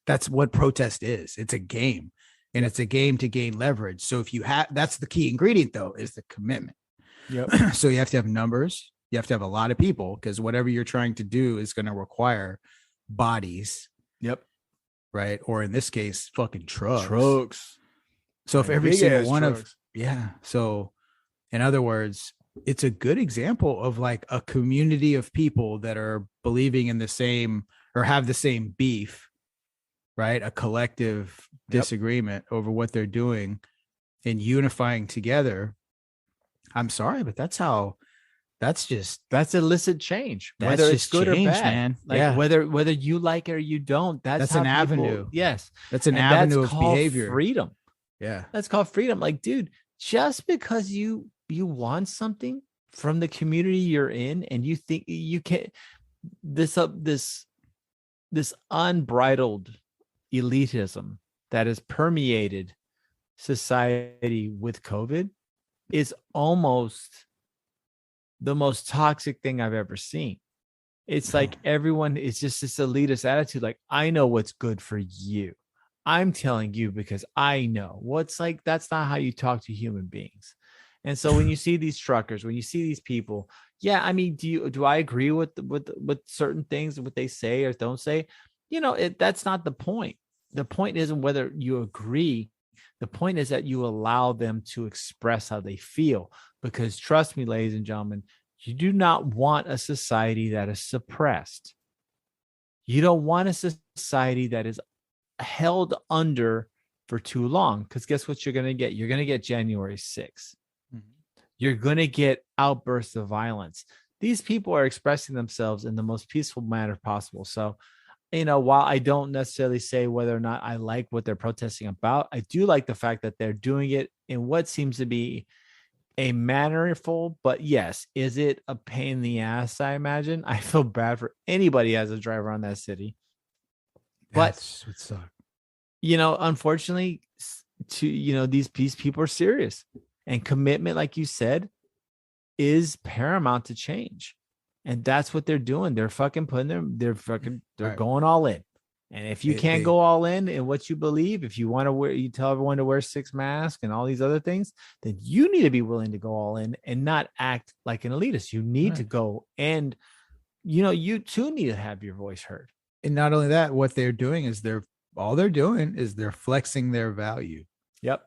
That's what protest is. It's a game, and it's a game to gain leverage. So if you that's the key ingredient though, is the commitment. Yep. So you have to have numbers. You have to have a lot of people, because whatever you're trying to do is going to require bodies. Yep. Right. Or in this case, fucking trucks. So if and every single one trucks. So in other words, it's a good example of like a community of people that are believing in the same, or have the same beef, right? A collective disagreement over what they're doing and unifying together. I'm sorry, but that's illicit change. That's whether just it's good change, or bad, man. Like whether you like it or you don't, that's an avenue. Yes. That's an avenue of behavior. Freedom. Yeah. That's called freedom. Like, dude, just because you want something from the community you're in, and you think you can't, this unbridled elitism that has permeated society with COVID is almost the most toxic thing I've ever seen. It's like everyone is just this elitist attitude. Like, I know what's good for you. I'm telling you because I know. What's like, that's not how you talk to human beings. And so when you see these truckers, when you see these people, I mean, do I agree with certain things, what they say or don't say? That's not the point. The point isn't whether you agree. The point is that you allow them to express how they feel, because trust me, ladies and gentlemen, you do not want a society that is suppressed. You don't want a society that is held under for too long, because guess what you're going to get? You're going to get January 6th. Mm-hmm. You're going to get outbursts of violence. These people are expressing themselves in the most peaceful manner possible. So, while I don't necessarily say whether or not I like what they're protesting about, I do like the fact that they're doing it in what seems to be a mannerful, but yes, is it a pain in the ass? I imagine. I feel bad for anybody as a driver on that city. But that's what sucks. Unfortunately, these people are serious, and commitment, like you said, is paramount to change. And that's what they're doing. They're fucking they're going all in. And if you can't go all in what you believe, if you want to wear, you tell everyone to wear 6 masks and all these other things, then you need to be willing to go all in and not act like an elitist. You need to go, and you too need to have your voice heard. And not only that, what they're doing is they're flexing their value. Yep.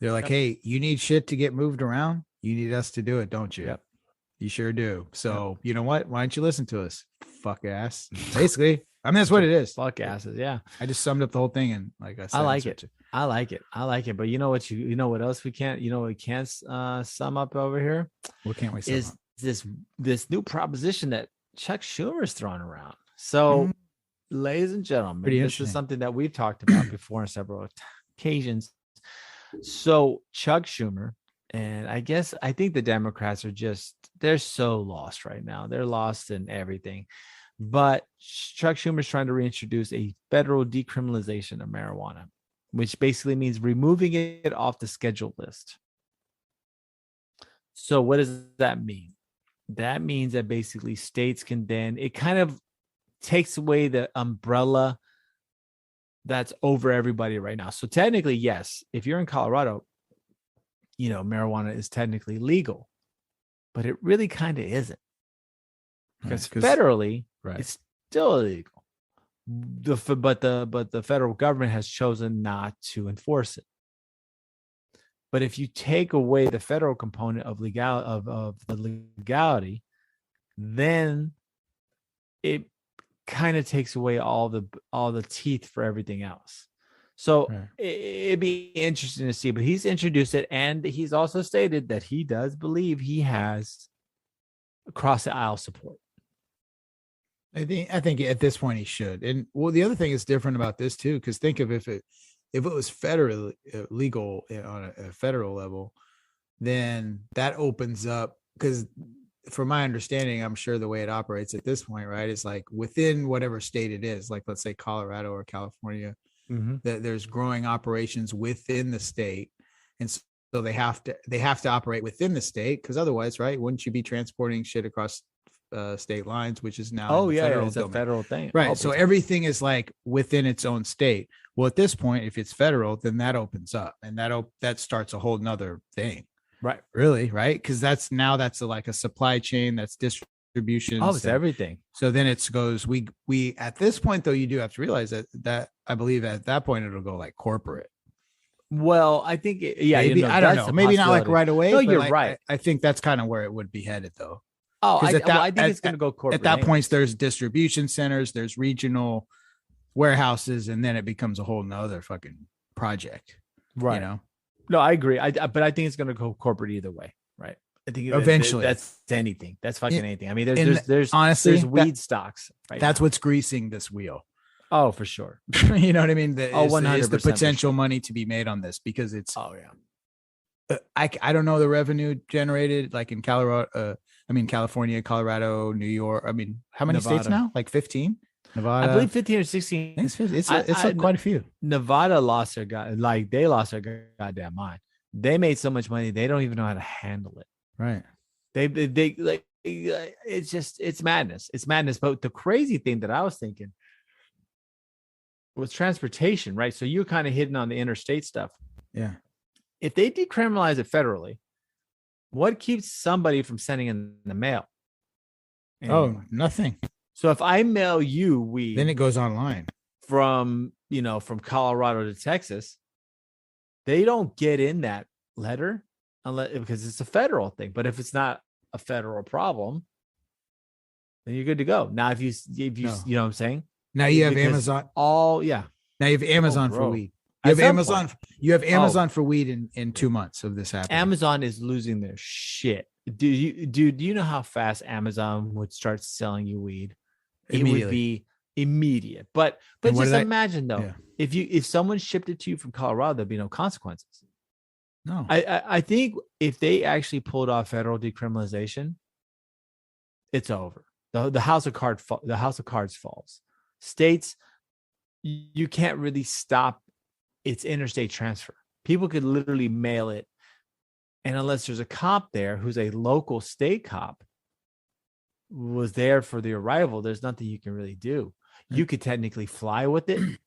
They're like, hey, you need shit to get moved around. You need us to do it, don't you? Yep. You sure do. So you know what? Why don't you listen to us? Fuck ass. Basically. I mean, that's what it is. Fuck asses. Yeah. I just summed up the whole thing. And like I said, I like it. I like it. But you know what else we can't, we can't sum up over here? What can't we sum up? This new proposition that Chuck Schumer's throwing around. So ladies and gentlemen, this is something that we've talked about before on several occasions. So Chuck Schumer, and I think the Democrats they're so lost right now. They're lost in everything. But Chuck Schumer is trying to reintroduce a federal decriminalization of marijuana, which basically means removing it off the schedule list. So what does that mean? That means that basically states can then, it kind of takes away the umbrella that's over everybody right now. So technically, yes, if you're in Colorado, marijuana is technically legal, but it really kind of isn't. Because federally, it's still illegal. But the federal government has chosen not to enforce it. But if you take away the federal component of the legality, then it kind of takes away all the teeth for everything else. So it'd be interesting to see. But he's introduced it, and he's also stated that he does believe he has across the aisle support. I think at this point he should. And well, the other thing is different about this too, because think of if it was federally legal on a federal level, then that opens up, because from my understanding, I'm sure the way it operates at this point, right, is like within whatever state it is, like let's say Colorado or California, that there's growing operations within the state, and so they have to operate within the state, because otherwise, right, wouldn't you be transporting shit across state lines, which is now it's a federal thing, right? So everything is like within its own state. Well, at this point, if it's federal, then that opens up, and that starts a whole nother thing, right? Really, right? Because that's like a supply chain, that's distribution. It's everything. So then it goes. We at this point, though, you do have to realize that I believe at that point it'll go like corporate. Well, I think maybe I don't know. Maybe not like right away. No, you're right. I think that's kind of where it would be headed, though. Oh, I think it's going to go corporate. At that point, there's distribution centers, there's regional warehouses, and then it becomes a whole nother fucking project. Right. No, I agree. But I think it's going to go corporate either way. Right. I think eventually that's anything. That's fucking anything. I mean, there's honestly, there's weed stocks. Right. That's what's greasing this wheel. Oh, for sure. You know what I mean? 100%. Is the potential money to be made on this, because it's. Oh yeah. I don't know the revenue generated like in Colorado. California, Colorado, New York. I mean, how many Nevada. states now? Like 15? Nevada. I believe 15 or 16. It's quite a few. Nevada lost their goddamn mind. They made so much money, they don't even know how to handle it. Right. They like, it's madness. It's madness. But the crazy thing that I was thinking was transportation, right? So you're kind of hitting on the interstate stuff. Yeah. If they decriminalize it federally, what keeps somebody from sending in the mail? Oh, nothing. So if I mail you weed, then it goes online from Colorado to Texas, they don't get in that letter because it's a federal thing. But if it's not a federal problem, then you're good to go. Now, if you know what I'm saying? Now you have Amazon. Now you have Amazon for weed. You have Amazon for weed in 2 months of this happening. Amazon is losing their shit. Do you know how fast Amazon would start selling you weed? It would be immediate. But just imagine though, if someone shipped it to you from Colorado, there'd be no consequences. No. I think if they actually pulled off federal decriminalization, it's over. The house of cards falls. States, you can't really stop its interstate transfer. People could literally mail it, and unless there's a cop there who's a local state cop, was there for the arrival, there's nothing you can really do. You could technically fly with it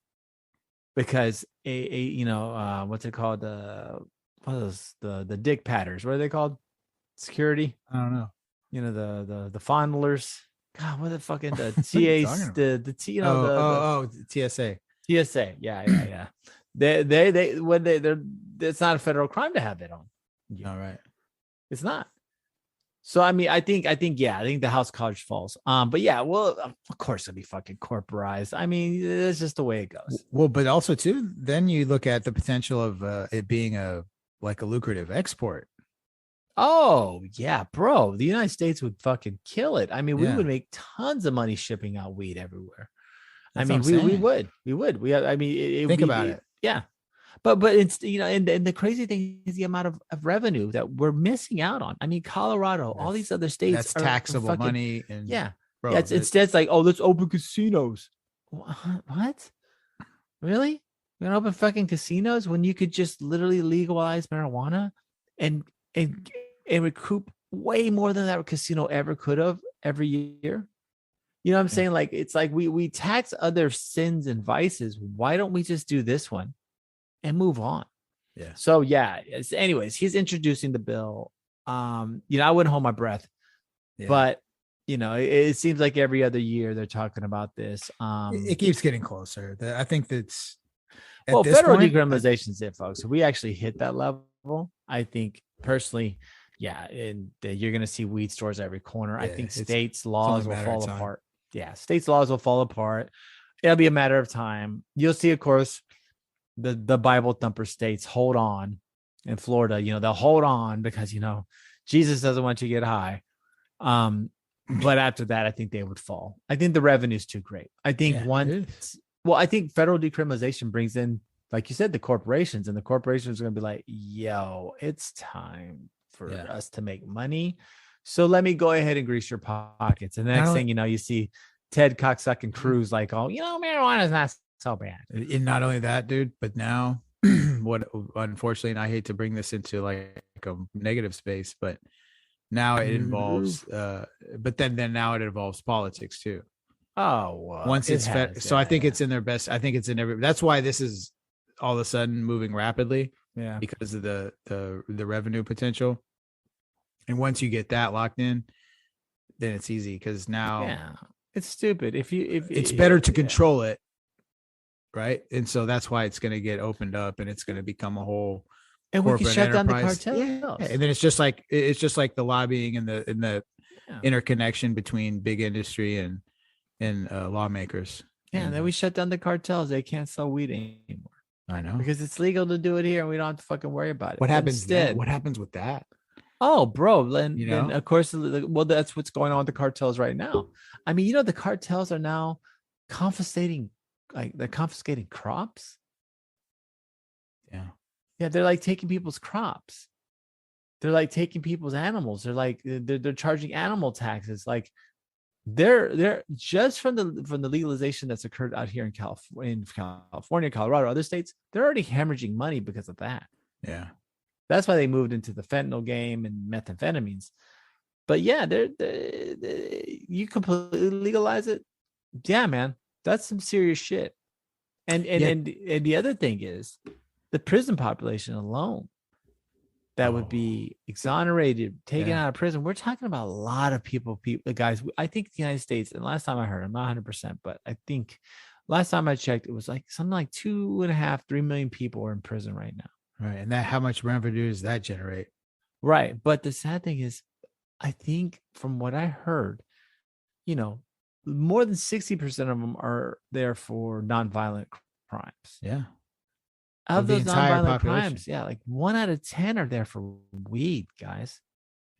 because what's it called? The dick patters. What are they called? Security? I don't know. The fondlers. God, what the fucking the What are you TAs, talking about? TSA. TSA. Yeah. They when they're it's not a federal crime to have it on. All right. It's not. So I mean, I think the House College falls. But yeah, well, of course it'll be fucking corporized. I mean, it's just the way it goes. Well, but also too, then you look at the potential of it being a lucrative export. Oh yeah, bro. The United States would fucking kill it. I mean, we would make tons of money shipping out weed everywhere. That's I mean, we would. I mean, think about it. Yeah. But it's, and the crazy thing is the amount of revenue that we're missing out on. I mean, Colorado, all these other states, that's taxable money. And bro, yeah, instead it's like, oh, let's open casinos. What? Really? We're gonna open fucking casinos when you could just literally legalize marijuana and recoup way more than that casino ever could have every year. You know what I'm saying? Like, it's like we tax other sins and vices. Why don't we just do this one and move on? Yeah. So yeah. Anyways, he's introducing the bill. I wouldn't hold my breath, but it seems like every other year they're talking about this. It keeps getting closer. I think that's federal decriminalization is it, folks. So we actually hit that level. I think personally, and you're going to see weed stores every corner. I think states' laws will fall apart. Yeah, states' laws will fall apart. It'll be a matter of time. You'll see, of course, the Bible thumper states hold on. In Florida, they'll hold on because Jesus doesn't want you to get high. But after that, I think they would fall. I think the revenue's too great. I think I think federal decriminalization brings in, like you said, the corporations, and the corporations are going to be like, yo, it's time for us to make money. So let me go ahead and grease your pockets. And the next thing you see Ted cocksucking Cruz like, oh, marijuana is not so bad. And not only that, dude, but now what, unfortunately, and I hate to bring this into like a negative space, but now it involves, but then now it involves politics too. Oh, once it's so I think it's in their best. I think it's in every. That's why this is all of a sudden moving rapidly. Yeah, because of the revenue potential. And once you get that locked in, then it's easy because now it's stupid. If it's better to control it, right? And so that's why it's going to get opened up, and it's going to become a whole. And we can shut down the cartels. Yeah. And then it's just like the lobbying and the interconnection between big industry and lawmakers. Yeah, and then we shut down the cartels. They can't sell weed anymore. I know, because it's legal to do it here, and we don't have to fucking worry about it. What happens instead? What happens with that? Oh, bro, then of course, well, that's what's going on with the cartels right now. I mean, the cartels are now confiscating crops. Yeah, they're like taking people's crops. They're like taking people's animals. They're like they're charging animal taxes. Like they're just from the legalization that's occurred out here in California, Colorado, other states. They're already hemorrhaging money because of that. Yeah. That's why they moved into the fentanyl game and methamphetamines. But yeah, you completely legalize it. Yeah, man, that's some serious shit. And the other thing is the prison population alone that would be exonerated, taken out of prison. We're talking about a lot of people, guys. I think the United States, and last time I heard, I'm not 100%, but I think last time I checked, it was like something like 2.5, 3 million people are in prison right now. Right. And how much revenue does that generate? Right. But the sad thing is, I think from what I heard, more than 60% of them are there for nonviolent crimes. Yeah. Of those nonviolent crimes, like 1 out of 10 are there for weed, guys.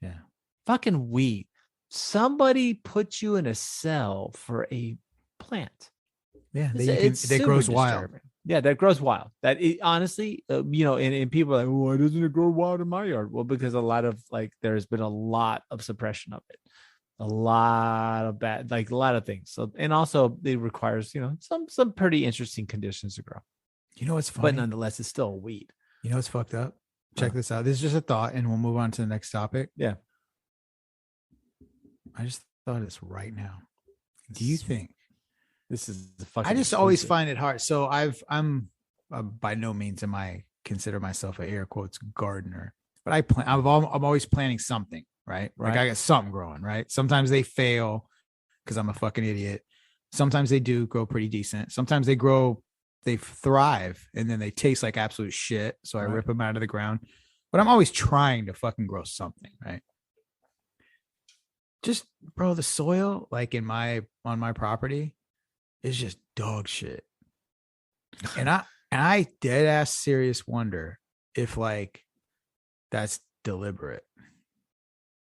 Yeah. Fucking weed. Somebody put you in a cell for a plant. Yeah. That grows wild. Yeah, that grows wild. That honestly, and people are like, why doesn't it grow wild in my yard? Well, because there's been a lot of suppression of it, a lot of bad, a lot of things. So, and also it requires, some pretty interesting conditions to grow. You know what's funny? But nonetheless, it's still a weed. You know what's fucked up? Check this out. This is just a thought, and we'll move on to the next topic. Yeah. I just thought of this right now. Do you think this is the fucking? I just always find it hard. So I'm by no means am I consider myself an air quotes gardener, but I'm always planting something, right? Like I got something growing, right? Sometimes they fail because I'm a fucking idiot. Sometimes they do grow pretty decent. Sometimes they thrive and then they taste like absolute shit. So I rip them out of the ground. But I'm always trying to fucking grow something, right? Just bro, the soil like on my property is just dog shit. And I dead ass serious wonder if like that's deliberate.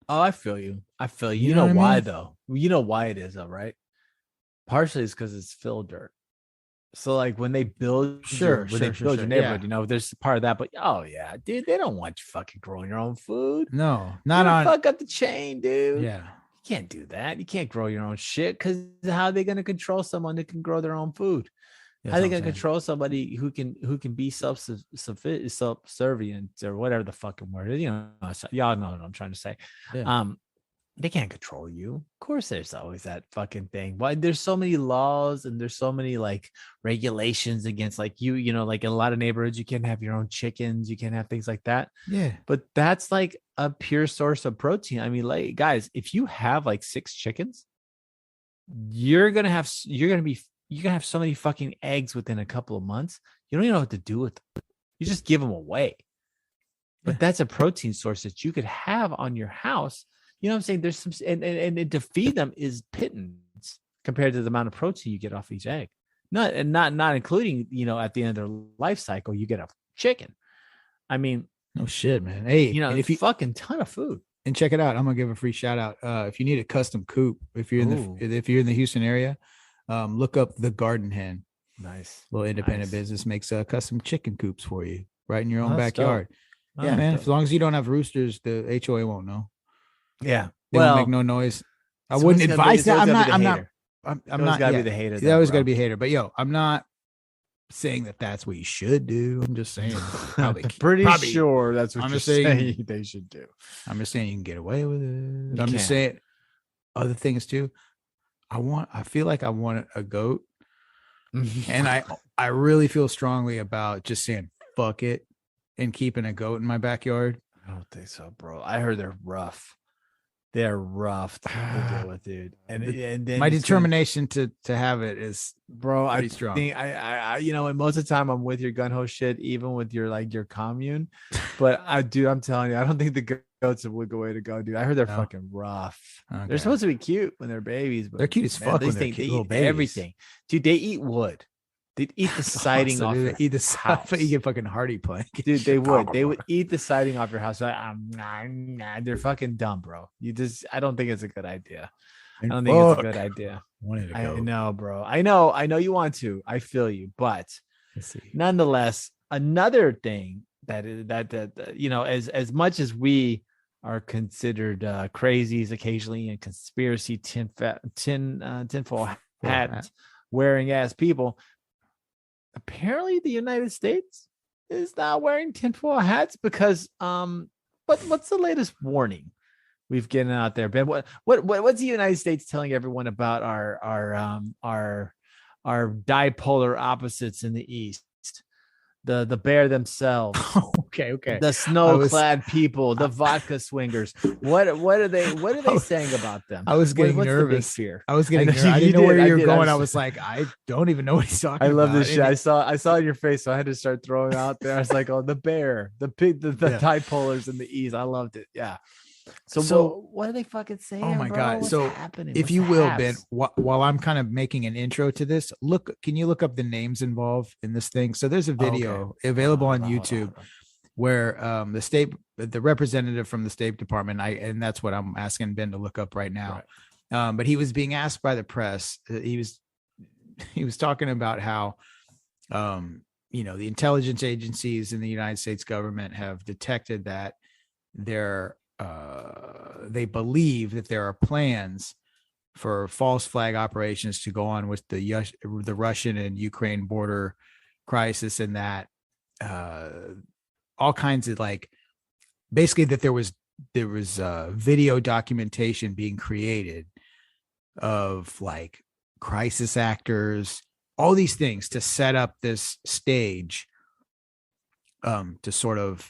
Oh, I feel you. You know why mean? though? You know why it is though, right? Partially it's because it's fill dirt. So like when they build your neighborhood, there's part of that. But oh yeah, dude, they don't want you fucking growing your own food. No, not on. Fuck up the chain, dude. Yeah, you can't do that. You can't grow your own shit because how are they going to control someone that can grow their own food? How are they going to control somebody who can be subservient or whatever the fucking word is? Y'all know what I'm trying to say. Yeah. They can't control you. Of course, there's always that fucking thing. Why there's so many laws and there's so many like regulations against like like in a lot of neighborhoods, you can't have your own chickens, you can't have things like that. Yeah. But that's like a pure source of protein. I mean, like guys, if you have like 6 chickens, you're gonna have so many fucking eggs within a couple of months. You don't even know what to do with them. You just give them away. But that's a protein source that you could have on your house. You know what I'm saying? There's some, and to feed them is pittance compared to the amount of protein you get off each egg. Not including, at the end of their life cycle, you get a chicken. I mean, no shit, man. Hey, if you fucking ton of food. And check it out. I'm gonna give a free shout out. If you need a custom coop, if you're in the Houston area, look up the Garden Hen. Nice, little independent business makes custom chicken coops for you right in your own backyard. Yeah, man. Dope. As long as you don't have roosters, the HOA won't know. Yeah, they don't make no noise. I wouldn't advise that. I'm not. Gotta be the hater. That always gotta be a hater. But I'm not saying that that's what you should do. I'm just saying. Pretty sure that's what you're saying they should do. I'm just saying you can get away with it. I'm just saying other things too. I feel like I want a goat, and I really feel strongly about just saying fuck it and keeping a goat in my backyard. I don't think so, bro. I heard they're rough. They're rough to deal with, dude. And then my determination to have it is, bro, pretty strong. I and most of the time I'm with your gun ho shit, even with your commune. But I'm telling you, I don't think the goats are a good way to go, dude. I heard they're fucking rough. Okay. They're supposed to be cute when they're babies, but they're cute as fuck when they're cute, little babies. Everything, dude. They eat wood. They'd eat the siding off. Eat the stuff. You get fucking Hardy plank, dude. They would. They would eat the siding off your house. They're fucking dumb, bro. I don't think it's a good idea. I don't think it's a good idea. I know, bro. I know you want to. I feel you, but nonetheless, another thing that as much as we are considered crazies occasionally and conspiracy tinfoil hat wearing ass people. Apparently the United States is not wearing tinfoil hats because what's the latest warning we've given out there, Ben? What's the United States telling everyone about our dipolar opposites in the East? The bear themselves. Okay. The snow-clad people, the vodka swingers. What are they saying about them? I was getting nervous. I was getting nervous. I didn't know where you were going. I was like, I don't even know what he's talking about. I love this shit. I saw in your face, so I had to start throwing out there. I was like, oh, the bear, the pig, the dipolars in the East. I loved it. Yeah. So what are they fucking saying? Oh my God. What's so happening? If you will, Ben, while I'm kind of making an intro to this, can you look up the names involved in this thing? So there's a video available on YouTube where the representative from the State Department, and that's what I'm asking Ben to look up right now. Right. But he was being asked by the press. He was talking about how, the intelligence agencies in the United States government have detected that they believe that there are plans for false flag operations to go on with the Russian and Ukraine border crisis, and that all kinds of basically that there was video documentation being created of like crisis actors, all these things to set up this stage to sort of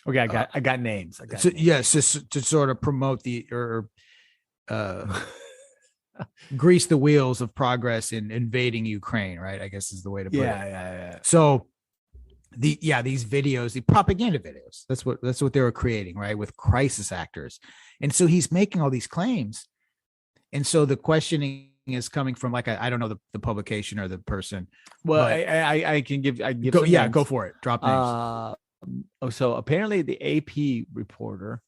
okay, I got names. names. Yes, to sort of promote grease the wheels of progress in invading Ukraine, right? I guess is the way to put it. Yeah. So these videos, the propaganda videos, that's what they were creating, right? With crisis actors. And so he's making all these claims. And so the questioning is coming from like, I don't know the publication or the person. Well, I can give go, some yeah, names. go for it. Drop names. So apparently the AP reporter,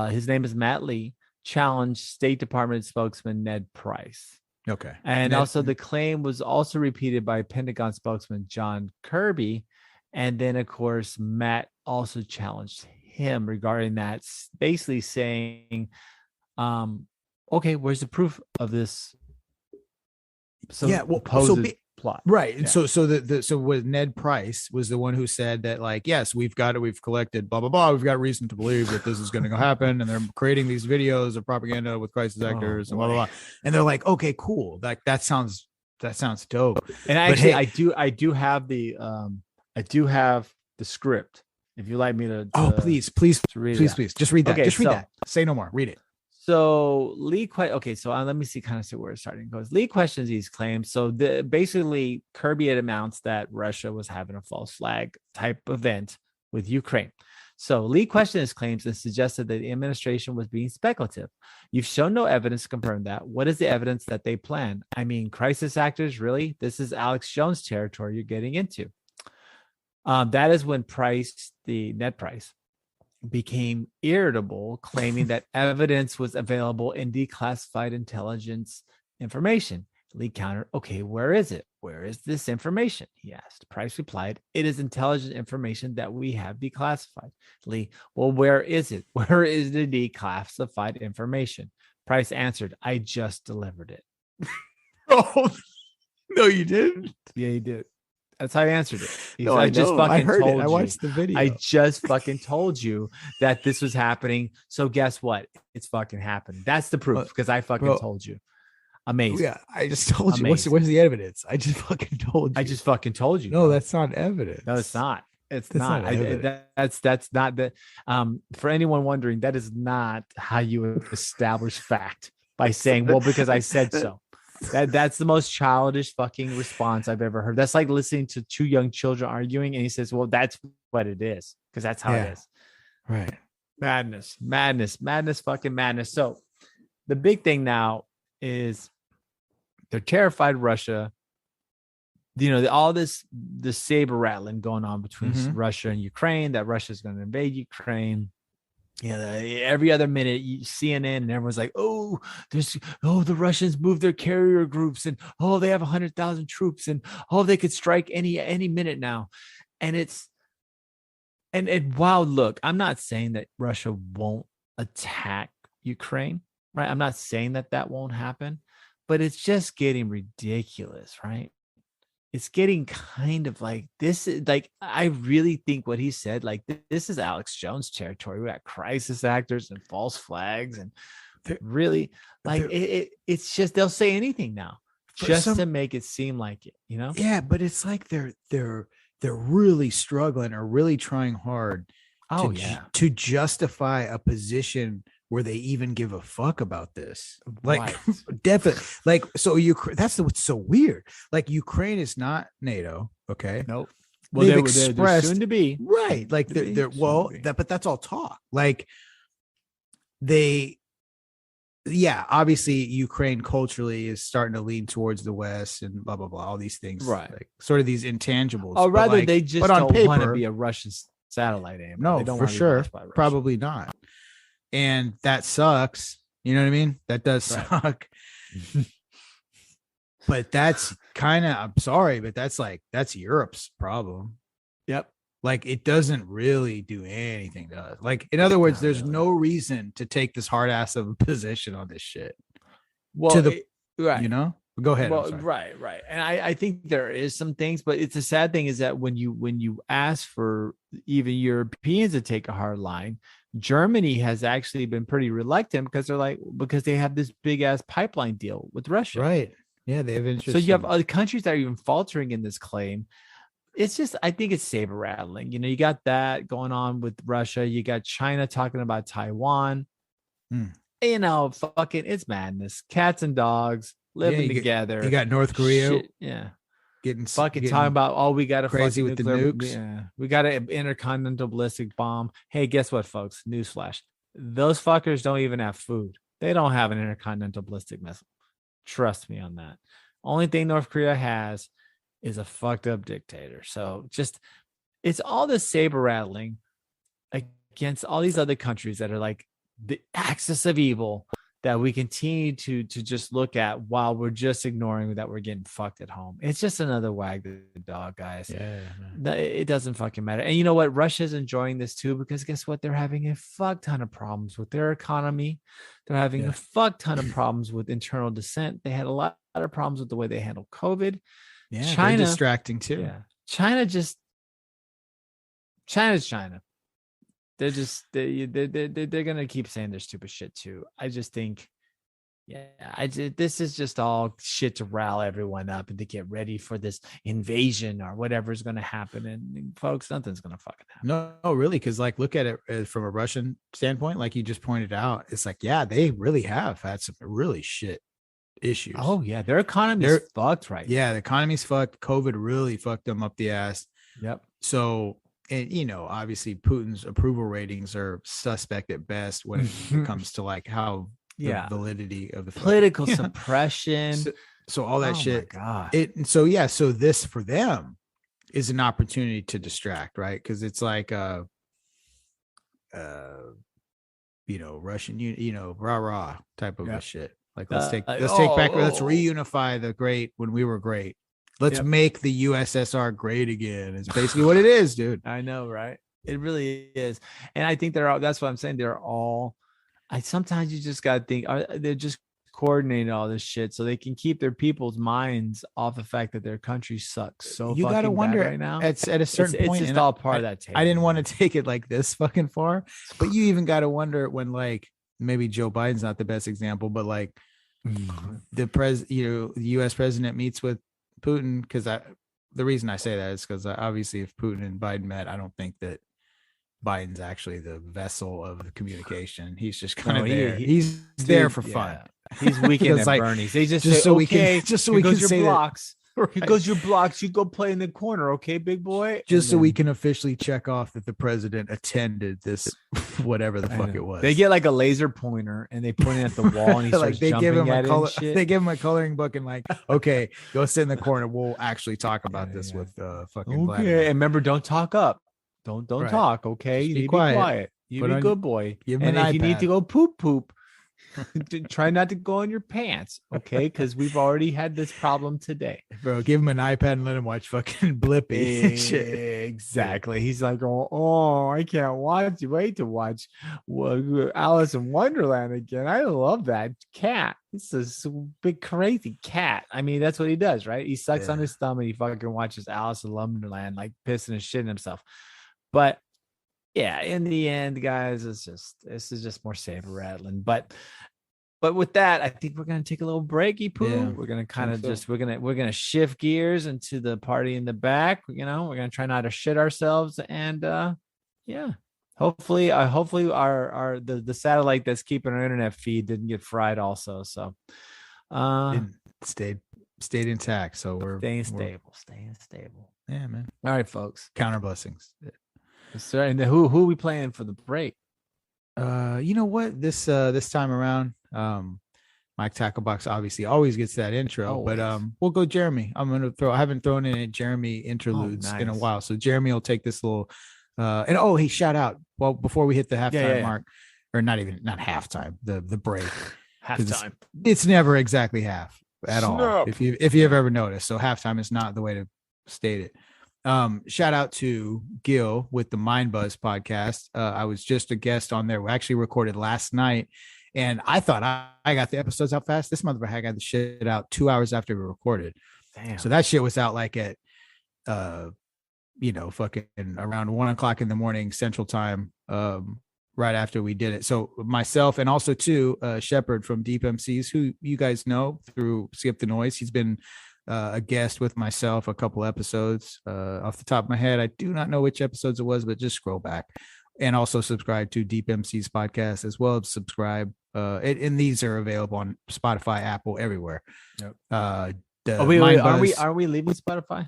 his name is Matt Lee, challenged State Department spokesman Ned Price. Okay. And also the claim was also repeated by Pentagon spokesman John Kirby. And then, of course, Matt also challenged him regarding that, basically saying, okay, where's the proof of this? Plot. Right. And so with Ned Price was the one who said that, like, yes, we've collected blah, blah, blah. We've got reason to believe that this is going to happen. And they're creating these videos of propaganda with crisis actors and blah, blah, blah. And they're like, okay, cool. Like that sounds dope. And actually, I do have the script. If you like me to please read just read that. Okay, just read that. Say no more. Read it. So Lee, let me see where it's starting goes. Lee questions these claims. So basically Kirby had announced that Russia was having a false flag type event with Ukraine. So Lee questioned his claims and suggested that the administration was being speculative. You've shown no evidence to confirm that. What is the evidence that they plan? I mean, crisis actors, really? This is Alex Jones territory you're getting into. That is when Ned Price, became irritable, claiming that evidence was available in declassified intelligence information. Lee countered, okay, where is it? Where is this information? He asked. Price replied, it is intelligence information that we have declassified. Lee, well, where is it? Where is the declassified information? Price answered, I just delivered it. Oh, no, you didn't? Yeah, he did. That's how I answered it. No, I just fucking told you. I watched the video. I just fucking told you that this was happening. So guess what? It's fucking happening. That's the proof, because I fucking told you. Amazing. Yeah, I just told you. Where's the evidence? I just fucking told you. I just fucking told you. No, that's not evidence. No, it's not. It's not. That's not the. For anyone wondering, that is not how you establish fact, by saying, well, because I said so. That's the most childish fucking response I've ever heard. That's like listening to two young children arguing, and he says, well, that's what it is, because that's how it is. Right. Madness, fucking madness. So the big thing now is they're terrified Russia. You know, all this saber rattling going on between Russia and Ukraine, that Russia's going to invade Ukraine. Every other minute, CNN and everyone's like, the Russians moved their carrier groups, and they have 100,000 troops, and they could strike any minute now. And it's wow, look, I'm not saying that Russia won't attack Ukraine, right? I'm not saying that won't happen, but it's just getting ridiculous, right? It's getting kind of like this. Like, I really think what he said, like, this is Alex Jones territory. We got crisis actors and false flags, and really, like, it's just, they'll say anything now just to make it seem like it, you know? Yeah, but it's like they're really struggling or really trying hard to justify a position where they even give a fuck about this. Like, right. Definitely. Like, so that's what's so weird. Like, Ukraine is not NATO. Okay. Nope. Well, they're soon to be. Right. Like but that's all talk. Like, obviously Ukraine culturally is starting to lean towards the West and blah, blah, blah, all these things. Right. Like, sort of these intangibles. Oh, rather they just don't want to be a Russian satellite anymore. No, for sure. Probably not. And that sucks. You know what I mean? That does suck. But that's kind of, I'm sorry, but that's Europe's problem. Yep. Like, it doesn't really do anything to us. Like, in other words, there's no reason to take this hard ass of a position on this shit. Well, you know, go ahead. Well, right. And I think there is some things, but it's a sad thing is that when you ask for even Europeans to take a hard line, Germany has actually been pretty reluctant because they have this big ass pipeline deal with Russia. Right. Yeah, they have interest. So you have other countries that are even faltering in this claim. It's just, I think it's saber rattling. You got that going on with Russia. You got China talking about Taiwan. Fucking, it's madness. Cats and dogs living together. You got North Korea. Shit, yeah. Getting talking about, we got a crazy with the nukes. Yeah, we got an intercontinental ballistic bomb. Hey, guess what, folks? Newsflash: those fuckers don't even have food. They don't have an intercontinental ballistic missile. Trust me on that. Only thing North Korea has is a fucked up dictator. So just, it's all this saber rattling against all these other countries that are like the axis of evil that we continue to just look at while we're just ignoring that we're getting fucked at home. It's just another wag the dog, guys. Yeah, it doesn't fucking matter. And you know what? Russia's enjoying this too, because guess what? They're having a fuck ton of problems with their economy. They're having a fuck ton of problems with internal dissent. They had a lot of problems with the way they handled COVID. Yeah, China, they're distracting too. Yeah, China's China. They're gonna keep saying their stupid shit too. I just think, this is just all shit to rile everyone up and to get ready for this invasion or whatever is gonna happen. And folks, nothing's gonna fucking happen. No, really, because like look at it from a Russian standpoint, like you just pointed out. It's like, yeah, they really have had some really shit issues. Oh yeah, their economy's fucked right now. Yeah, the economy's fucked. COVID really fucked them up the ass. Yep. So. And obviously Putin's approval ratings are suspect at best when it comes to like how the validity of the political suppression. So all that shit. My God. So this for them is an opportunity to distract, right? Because it's like Russian, rah type of a shit. Like let's reunify the great when we were great. Let's make the USSR great again. It's basically what it is, dude. I know, right? It really is. And I think that's what I'm saying. Sometimes you just got to think, they're just coordinating all this shit so they can keep their people's minds off the fact that their country sucks. So you got to wonder right now. At a certain point, it's just all part of that table. I didn't want to take it like this fucking far, but you even got to wonder when like maybe Joe Biden's not the best example, but like the U.S. president meets with Putin, because the reason I say that is because obviously if Putin and Biden met, I don't think that Biden's actually the vessel of the communication. He's just kind of there. He's there for fun. He's weekend at Bernie's. They just say, we can say blocks. Right. Here goes your blocks. You go play in the corner, okay, big boy. Just so we can officially check off that the president attended this, whatever the fuck it was. They get like a laser pointer and they point it at the wall, and he starts jumping at it and shit. They give him a coloring book and like, okay, go sit in the corner. We'll actually talk about this with fucking. Okay, Vladimir. And remember, don't talk up. Don't talk. Okay, you need to be quiet. You be a good boy. And if you need to go poop. Try not to go on your pants, okay? Because we've already had this problem today. Bro, give him an iPad and let him watch fucking Blippi. Exactly. He's like, oh, I can't wait to watch Alice in Wonderland again. I love that cat. It's a big crazy cat. I mean, that's what he does, right? He sucks on his thumb and he fucking watches Alice in Wonderland, like pissing and shitting himself. But yeah, in the end, guys, this is just more saber rattling. But with that, I think we're gonna take a little breaky poo. Yeah, we're gonna kind of we're gonna shift gears into the party in the back. We're gonna try not to shit ourselves, and hopefully our the satellite that's keeping our internet feed didn't get fried also. So stayed intact. So we're staying stable. Yeah, man. All right, folks. Counter blessings. Sir, and who are we playing for the break? You know what? This time around, Mike Tacklebox obviously always gets that intro, but we'll go Jeremy. I haven't thrown in a Jeremy interludes in a while, so Jeremy will take this little. And hey, shout out! Well, before we hit the halftime mark, or not halftime, the break. Halftime. It's never exactly half at all. If you've ever noticed, so halftime is not the way to state it. Shout out to Gil with the Mind Buzz podcast. I was just a guest on there. We actually recorded last night, and I thought I got the episodes out fast. This motherfucker, I got the shit out 2 hours after we recorded. Damn. So that shit was out like at fucking around 1 o'clock in the morning Central Time, right after we did it. So myself and also too Shepard from Deep MCs, who you guys know through Skip the Noise. He's been a guest with myself a couple episodes. Off the top of my head, I do not know which episodes it was, but just scroll back. And also subscribe to Deep MC's podcast as well. Subscribe. And these are available on Spotify, Apple, everywhere. Yep. Are we leaving Spotify?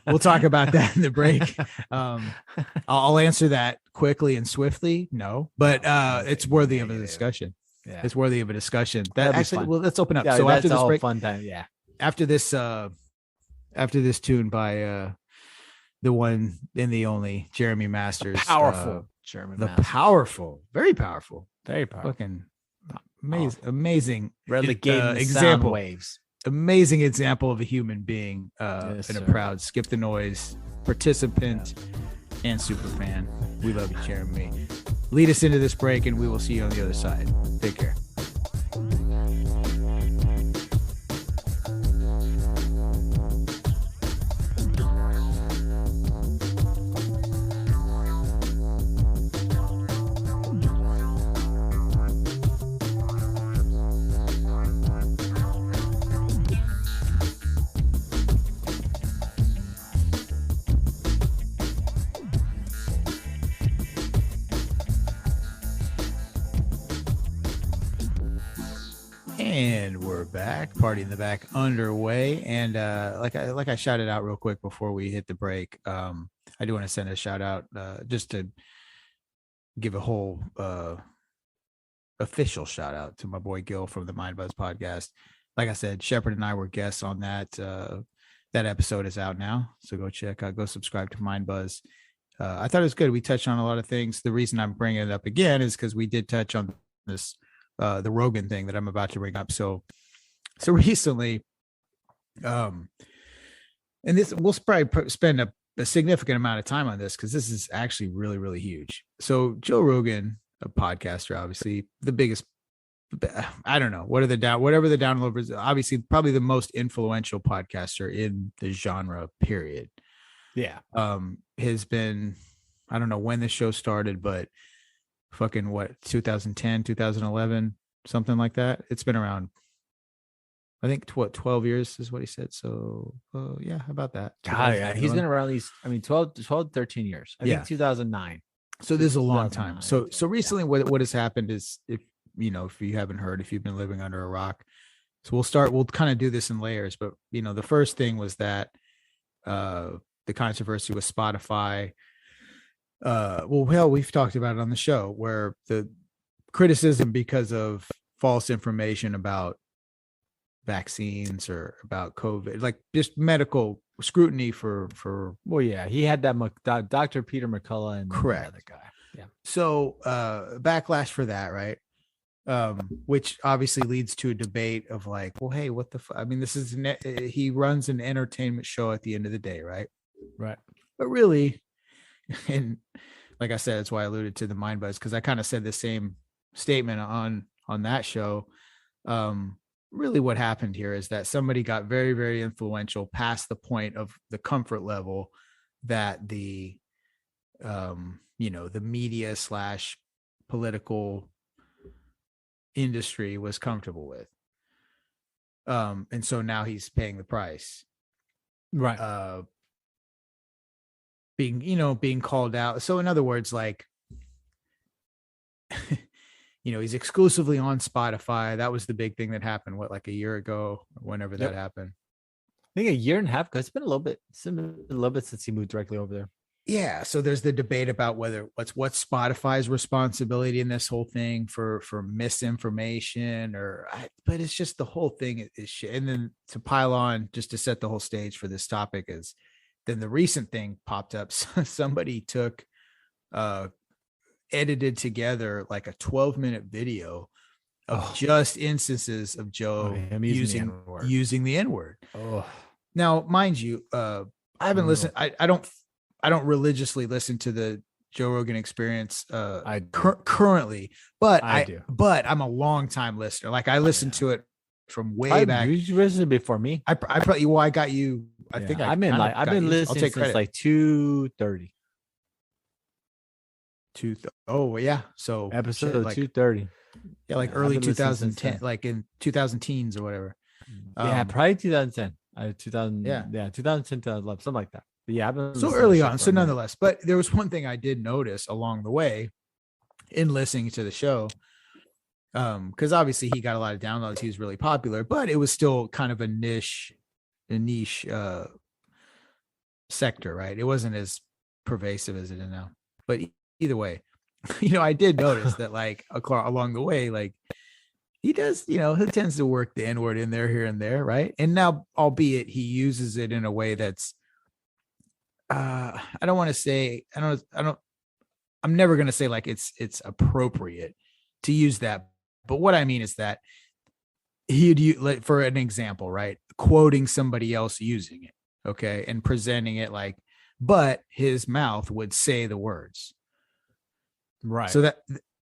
We'll talk about that in the break. I'll answer that quickly and swiftly. No, but it's worthy of a discussion. Yeah. It's worthy of a discussion. That actually, well, let's open up. Yeah, so after this break, fun time. Yeah. After this tune by the one and the only Jeremy Masters, powerful Jeremy, Masters. Very powerful, fucking amazing relegate example. Waves. Amazing example of a human being and a proud Skip the Noise participant and super fan. We love you, Jeremy. Lead us into this break, and we will see you on the other side. Take care. And we're back, party in the back underway. And like I shouted out real quick before we hit the break, I do want to send a shout out just to give a whole official shout out to my boy Gil from the Mind Buzz podcast. Like I said, Shepard and I were guests on that. That episode is out now, so go subscribe to Mind Buzz. I thought it was good. We touched on a lot of things. The reason I'm bringing it up again is because we did touch on this. The Rogan thing that I'm about to bring up. So recently, and this we'll probably spend a significant amount of time on this because this is actually really, really huge. So Joe Rogan, a podcaster, obviously the biggest, I don't know, whatever the downloaders, obviously probably the most influential podcaster in the genre, period. Yeah. Has been, I don't know when the show started, but fucking 2010, 2011, something like that. It's been around, I think 12 years is what he said. So yeah, how about that? God, yeah, he's been around these, 12, 13 years. I think 2009. So this is a long time. So recently what has happened is, if you haven't heard, if you've been living under a rock, so we'll kind of do this in layers, but the first thing was that the controversy with Spotify. We've talked about it on the show, where the criticism because of false information about vaccines or about COVID, like just medical scrutiny for. Well, yeah, he had that Dr. Peter McCullough and correct the other guy. Yeah. So backlash for that, right? Which obviously leads to a debate of like, well, hey, what the? I mean, this is he runs an entertainment show at the end of the day, right? Right. But really. And like I said, that's why I alluded to the Mind Buzz, because I kind of said the same statement on that show. Really what happened here is that somebody got very, very influential past the point of the comfort level that the media / political industry was comfortable with. And so now he's paying the price. Right. Being called out. So in other words, like, he's exclusively on Spotify. That was the big thing that happened, like a year ago, or whenever that happened. I think a year and a half, because it's been a little bit since he moved directly over there. Yeah. So there's the debate about what's Spotify's responsibility in this whole thing for misinformation, but it's just the whole thing is shit. And then to pile on, just to set the whole stage for this topic, is then the recent thing popped up. Somebody took, edited together like a 12-minute video of just instances of Joe using the N-word. Oh. Now, mind you, I haven't listened. I don't religiously listen to the Joe Rogan Experience currently, but I do. But I'm a long time listener. Like I listened to it from way back. You listened before me. I probably. Well, I got you. I think I've been listening since like 2:30. Oh yeah, so Episode like 230. yeah, like I've early been listening since 2010, then. like in 2000 teens or whatever. Yeah, probably 2010. 2000. Yeah. Yeah, 2010, 2011, something like that. But yeah, I've been So listening to early shit on. for So a minute. nonetheless, but there was one thing I did notice along the way in listening to the show. Because obviously he got a lot of downloads, he was really popular, but it was still kind of a niche sector, right? It wasn't as pervasive as it is now. But either way, I did notice that like along the way, like he does, he tends to work the N-word in there here and there, right? And now, albeit he uses it in a way that's I don't want to say, I'm never gonna say like it's appropriate to use that. But what I mean is that he'd use, for an example, right? Quoting somebody else using it, okay, and presenting it like, but his mouth would say the words. Right. So that,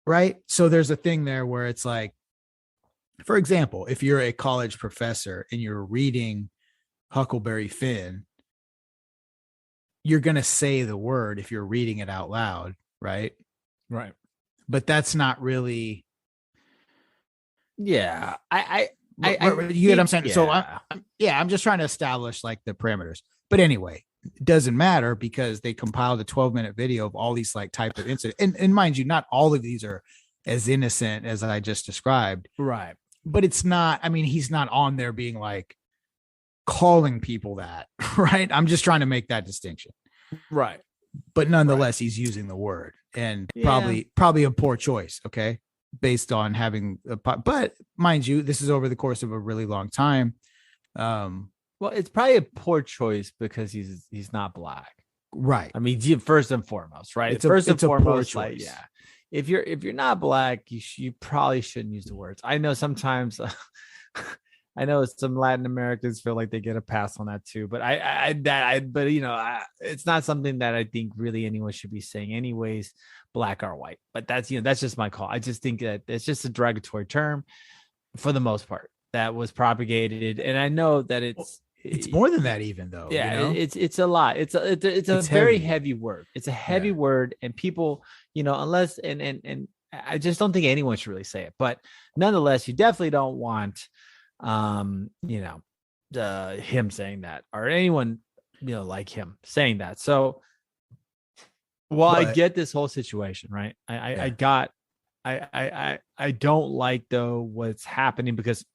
right. So there's a thing there where it's like, for example, if you're a college professor and you're reading Huckleberry Finn, you're going to say the word if you're reading it out loud. Right. Right. But that's not really. Yeah. You get what I'm saying? Yeah. So I'm just trying to establish like the parameters, but anyway, it doesn't matter because they compiled a 12-minute video of all these like type of incidents. And mind you, not all of these are as innocent as I just described. Right. But it's not, I mean, he's not on there being like calling people that, right? I'm just trying to make that distinction. Right. But nonetheless, he's using the word and probably a poor choice. Okay. Based on having but mind you, this is over the course of a really long time. Well, it's probably a poor choice because he's not black. Right. I mean, first and foremost, right? It's first and foremost, like, yeah. If you're not black, you probably shouldn't use the words. I know sometimes I know some Latin Americans feel like they get a pass on that too, but it's not something that I think really anyone should be saying anyways, black or white. But that's just my call. I just think that it's just a derogatory term for the most part that was propagated, and I know that it's more than that even though. Yeah, it's a lot. It's a very heavy word. It's a heavy word, and people, unless and I just don't think anyone should really say it. But nonetheless, you definitely don't want him saying that or anyone like him saying that. So I get this whole situation, right? I don't like though what's happening because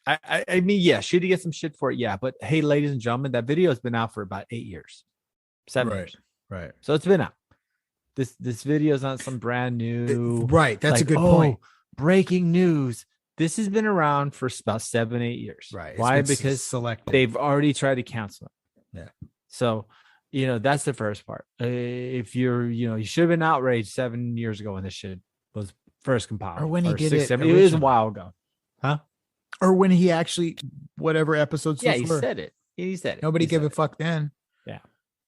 I mean, yeah, should he get some shit for it? Yeah, but hey, ladies and gentlemen, that video has been out for about 8 years, 7 years, right? So it's been out. This video is not some brand new, right? That's a good point. Breaking news. This has been around for about 7-8 years. Right. Why? Because they've already tried to cancel it. Yeah. So, that's the first part. If you should have been outraged 7 years ago when this shit was first compiled. Or when he did 6, 7, it was a while ago. Huh? Or when he actually, whatever episodes. Yeah, he said it. He said it. Nobody gave a fuck then. Yeah.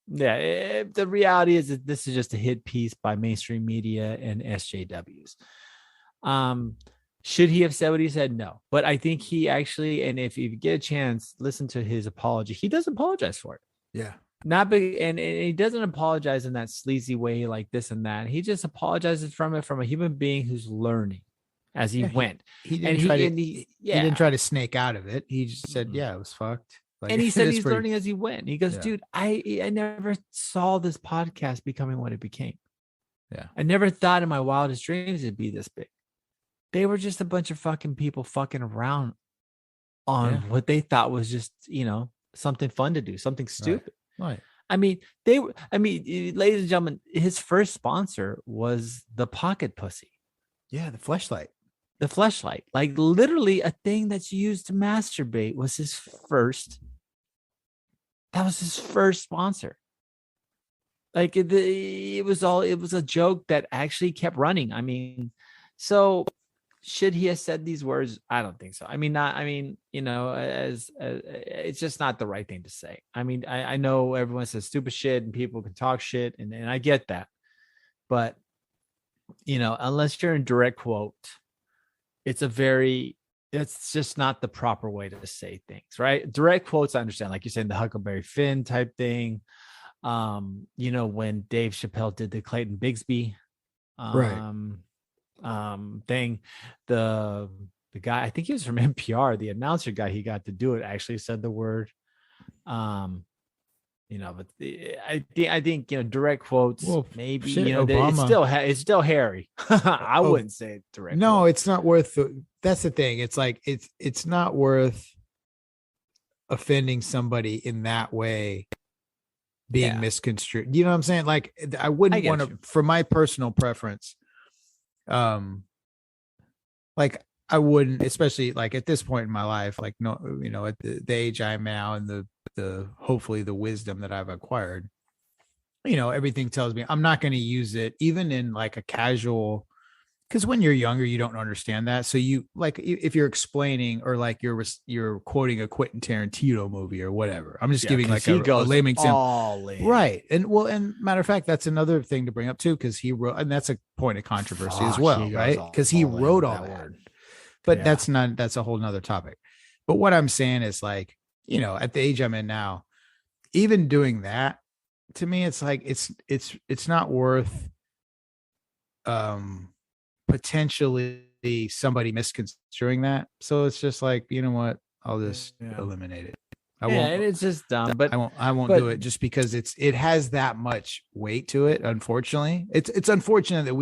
Yeah. The reality is that this is just a hit piece by mainstream media and SJWs. Should he have said what he said? No. But I think he actually, and if you get a chance, listen to his apology. He does apologize for it. Yeah. Not big, and he doesn't apologize in that sleazy way like this and that. He just apologizes from a human being who's learning as he went. He didn't try to snake out of it. He just said, yeah, it was fucked. Like, and he said he's learning as he went. He goes, dude, I never saw this podcast becoming what it became. Yeah. I never thought in my wildest dreams it'd be this big. They were just a bunch of fucking people fucking around on what they thought was just, something fun to do, something stupid. Right. I mean, ladies and gentlemen, his first sponsor was the pocket pussy. Yeah, the fleshlight. The fleshlight. Like literally a thing that's used to masturbate was his first. That was his first sponsor. Like it was a joke that actually kept running. I mean, so should he have said these words? I don't think so. I mean, as it's just not the right thing to say. I mean, I know everyone says stupid shit and people can talk shit, and I get that. But, unless you're in direct quote, it's just not the proper way to say things, right? Direct quotes, I understand, like you're saying the Huckleberry Finn type thing. When Dave Chappelle did the Clayton Bigsby thing, the guy, I think he was from NPR, the announcer guy, he got to do it, actually said the word. But I think direct quotes, well, maybe shit, it's still hairy. I wouldn't say direct. No, quotes. It's not worth. That's the thing. It's like it's not worth offending somebody in that way, being misconstrued. You know what I'm saying? Like, I wouldn't want to, for my personal preference. Like, I wouldn't, especially like at this point in my life, like, no, at the age I am now and the hopefully the wisdom that I've acquired, everything tells me I'm not going to use it even in like a casual, because when you're younger, you don't understand that. So you, like, if you're explaining or like you're quoting a Quentin Tarantino movie or whatever, I'm just giving like a lame example. Right. And matter of fact, that's another thing to bring up too, because he wrote, and that's a point of controversy as well, right? Because he wrote all that word. But that's a whole nother topic. But what I'm saying is, like, at the age I'm in now, even doing that, to me, it's like, it's not worth potentially somebody misconstruing that. So it's just like, you know what? I'll just eliminate it. I won't. And it's just dumb, but I won't do it just because it has that much weight to it. Unfortunately, it's unfortunate that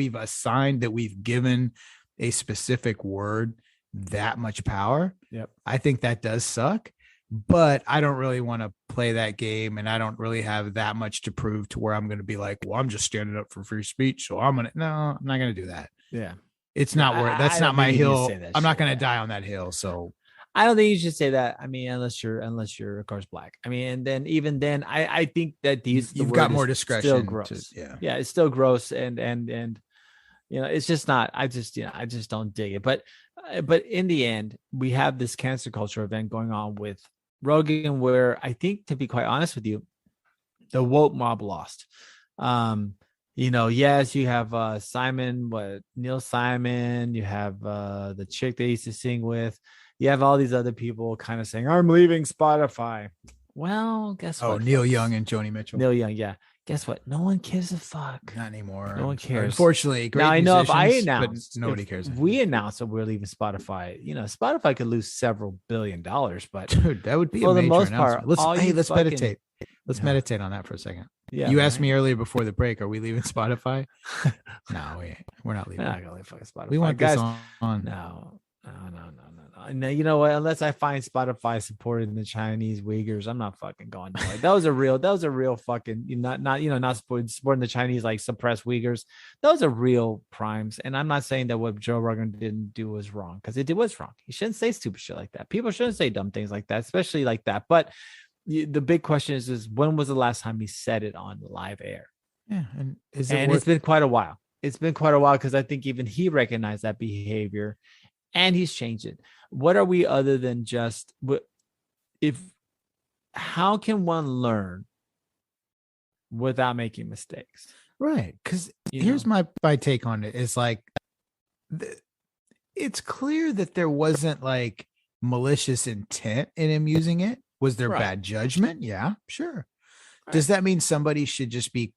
we've given a specific word that much power. Yep. I think that does suck, but I don't really want to play that game, and I don't really have that much to prove to where I'm going to be like, well, I'm just standing up for free speech, so I'm not going to do that. Yeah. It's not worth. That's not my hill. I'm not going to die on that hill. So I don't think you should say that. I mean, unless you're of course black. I mean, and then even then, I think that you've got more discretion. Still gross. Yeah, it's still gross, and it's just not. I just don't dig it. But in the end, we have this cancel culture event going on with Rogan, where I think, to be quite honest with you, the woke mob lost. Yes, you have Neil Simon, you have the chick they used to sing with, you have all these other people kind of saying, I'm leaving Spotify. Well, guess what? Neil Young and Joni Mitchell. Neil Young, yeah. Guess what? No one gives a fuck. Not anymore. No one cares. Unfortunately, great. Now I know if I announce, nobody cares. We announce that we're leaving Spotify. Spotify could lose several $billions, but dude, that would be for the most part. Let's meditate. Let's meditate on that for a second. Yeah, you asked me earlier before the break, are we leaving Spotify? No, we're not leaving. We're not gonna leave fucking Spotify. We want guys this on. No. No, you know what? Unless I find Spotify supporting the Chinese Uyghurs, I'm not fucking going to it. That was a real fucking not supporting the Chinese, like suppressed Uyghurs. Those are real crimes. And I'm not saying that what Joe Rogan didn't do was wrong, because it was wrong. He shouldn't say stupid shit like that. People shouldn't say dumb things like that, especially like that. But the big question is when was the last time he said it on live air? Yeah, and it's been quite a while. It's been quite a while, because I think even he recognized that behavior, and he's changed it. What are we other than just how can one learn without making mistakes? Right. Because here's my take on it. It's like, it's clear that there wasn't like malicious intent in him using it. Was there bad judgment? Yeah, sure. Right. Does that mean somebody should just be,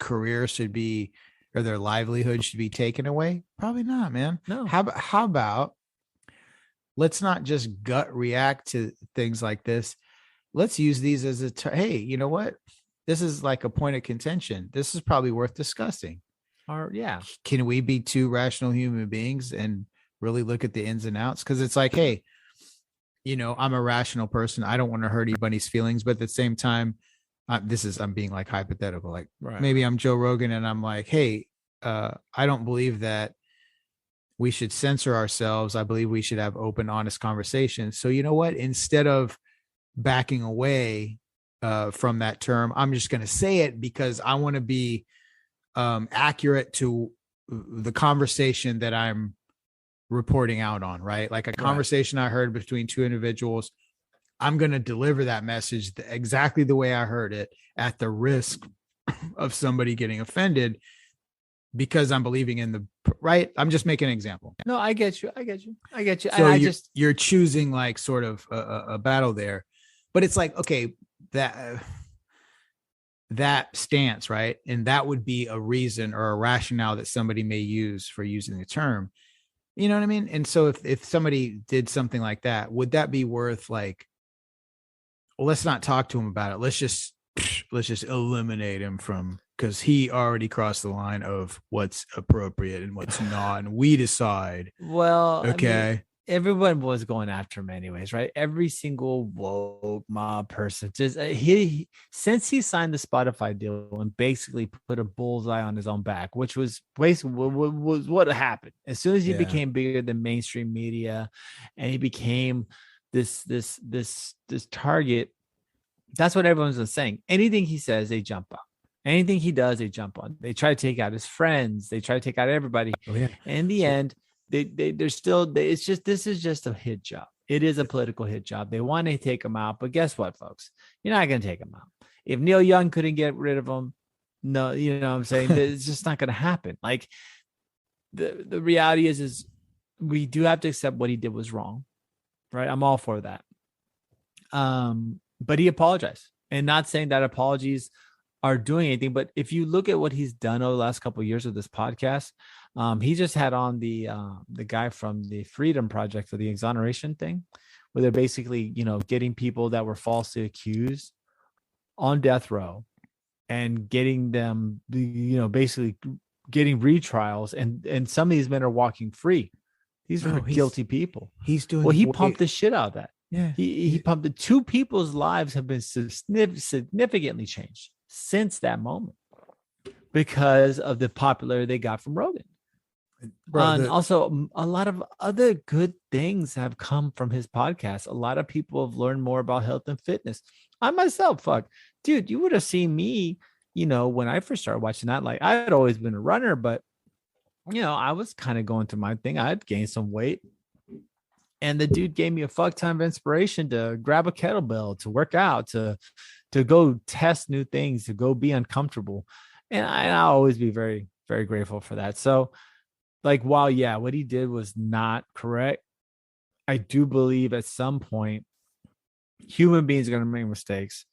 career should be, or their livelihood should be taken away? Probably not, man. No. How about let's not just gut react to things like this. Let's use these as hey, you know what? This is like a point of contention. This is probably worth discussing. Or can we be two rational human beings and really look at the ins and outs? Because it's like, hey, I'm a rational person. I don't want to hurt anybody's feelings, but at the same time, I'm being like hypothetical. Like maybe I'm Joe Rogan and I'm like, hey, I don't believe that we should censor ourselves. I believe we should have open, honest conversations. So you know what? Instead of backing away from that term, I'm just going to say it because I want to be accurate to the conversation that I'm reporting out on, right? Like a conversation I heard between two individuals. I'm going to deliver that message exactly the way I heard it, at the risk of somebody getting offended, because I'm believing in the right. I'm just making an example. No, I get you. So you're choosing like sort of a battle there, but it's like, okay, that that stance, right? And that would be a reason or a rationale that somebody may use for using the term. You know what I mean? And so if somebody did something like that, would that be worth like, well, let's not talk to him about it. Let's just eliminate him from, because he already crossed the line of what's appropriate and what's not, and we decide. Well, Okay. I mean, everyone was going after him anyways, right? Every single woke mob person, just he since he signed the Spotify deal and basically put a bullseye on his own back, which was basically was what happened as soon as he became bigger than mainstream media, and he became this target. That's what everyone's been saying. Anything he says, they jump on. Anything he does, they jump on. They try to take out his friends. They try to take out everybody. And in the end, they're still. It's just, this is just a hit job. It is a political hit job. They want to take him out, but guess what, folks? You're not going to take him out. If Neil Young couldn't get rid of him, no, you know what I'm saying? It's just not going to happen. Like the reality is we do have to accept what he did was wrong, right? I'm all for that. But he apologized, and not saying that apologies are doing anything. But if you look at what he's done over the last couple of years with this podcast, he just had on the guy from the Freedom Project for the exoneration thing, where they're basically, you know, getting people that were falsely accused on death row and getting them, you know, basically getting retrials. And some of these men are walking free. These are guilty people. He's doing. Well, he pumped the shit out of that. Yeah, he pumped the two people's lives have been significantly changed since that moment because of the popularity they got from Rogan. And also a lot of other good things have come from his podcast. A lot of people have learned more about health and fitness. I myself, dude, you would have seen me, you know, when I first started watching that. Like, I had always been a runner, but you know, I was kind of going through my thing. I had gained some weight. And the dude gave me a fuck ton of inspiration to grab a kettlebell, to work out, to go test new things, to go be uncomfortable. And I'll always be very, very grateful for that. So, like, while, yeah, what he did was not correct, I do believe at some point human beings are going to make mistakes.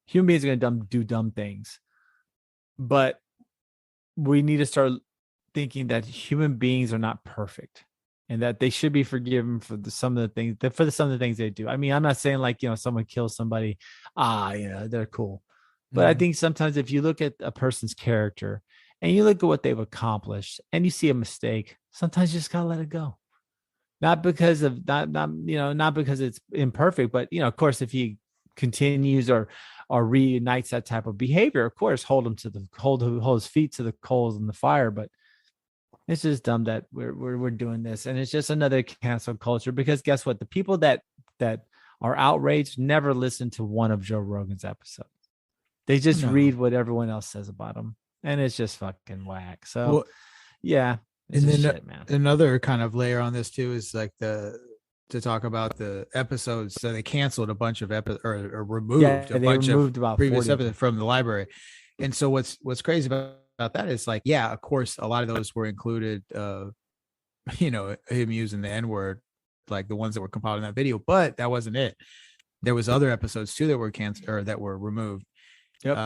Human beings are going to do dumb things. But we need to start thinking that human beings are not perfect, and that they should be forgiven for some of the things they do. I mean, I'm not saying like, you know, someone kills somebody, you know, they're cool. But I think sometimes if you look at a person's character and you look at what they've accomplished and you see a mistake, sometimes you just gotta let it go. Not because it's imperfect, but, you know, of course, if he continues or reunites that type of behavior, of course, hold his feet to the coals in the fire. But it's just dumb that we're doing this, and it's just another cancel culture. Because guess what? The people that are outraged never listen to one of Joe Rogan's episodes. They just read what everyone else says about him, and it's just fucking whack. So, well, yeah. And then shit, man. Another kind of layer on this too is like to talk about the episodes. So they canceled a bunch of or removed a bunch of previous episodes from the library. And so what's crazy about that is like, yeah, of course, a lot of those were included, you know, him using the N-word, like the ones that were compiled in that video, but that wasn't it. There was other episodes too that were canceled or that were removed. Yep.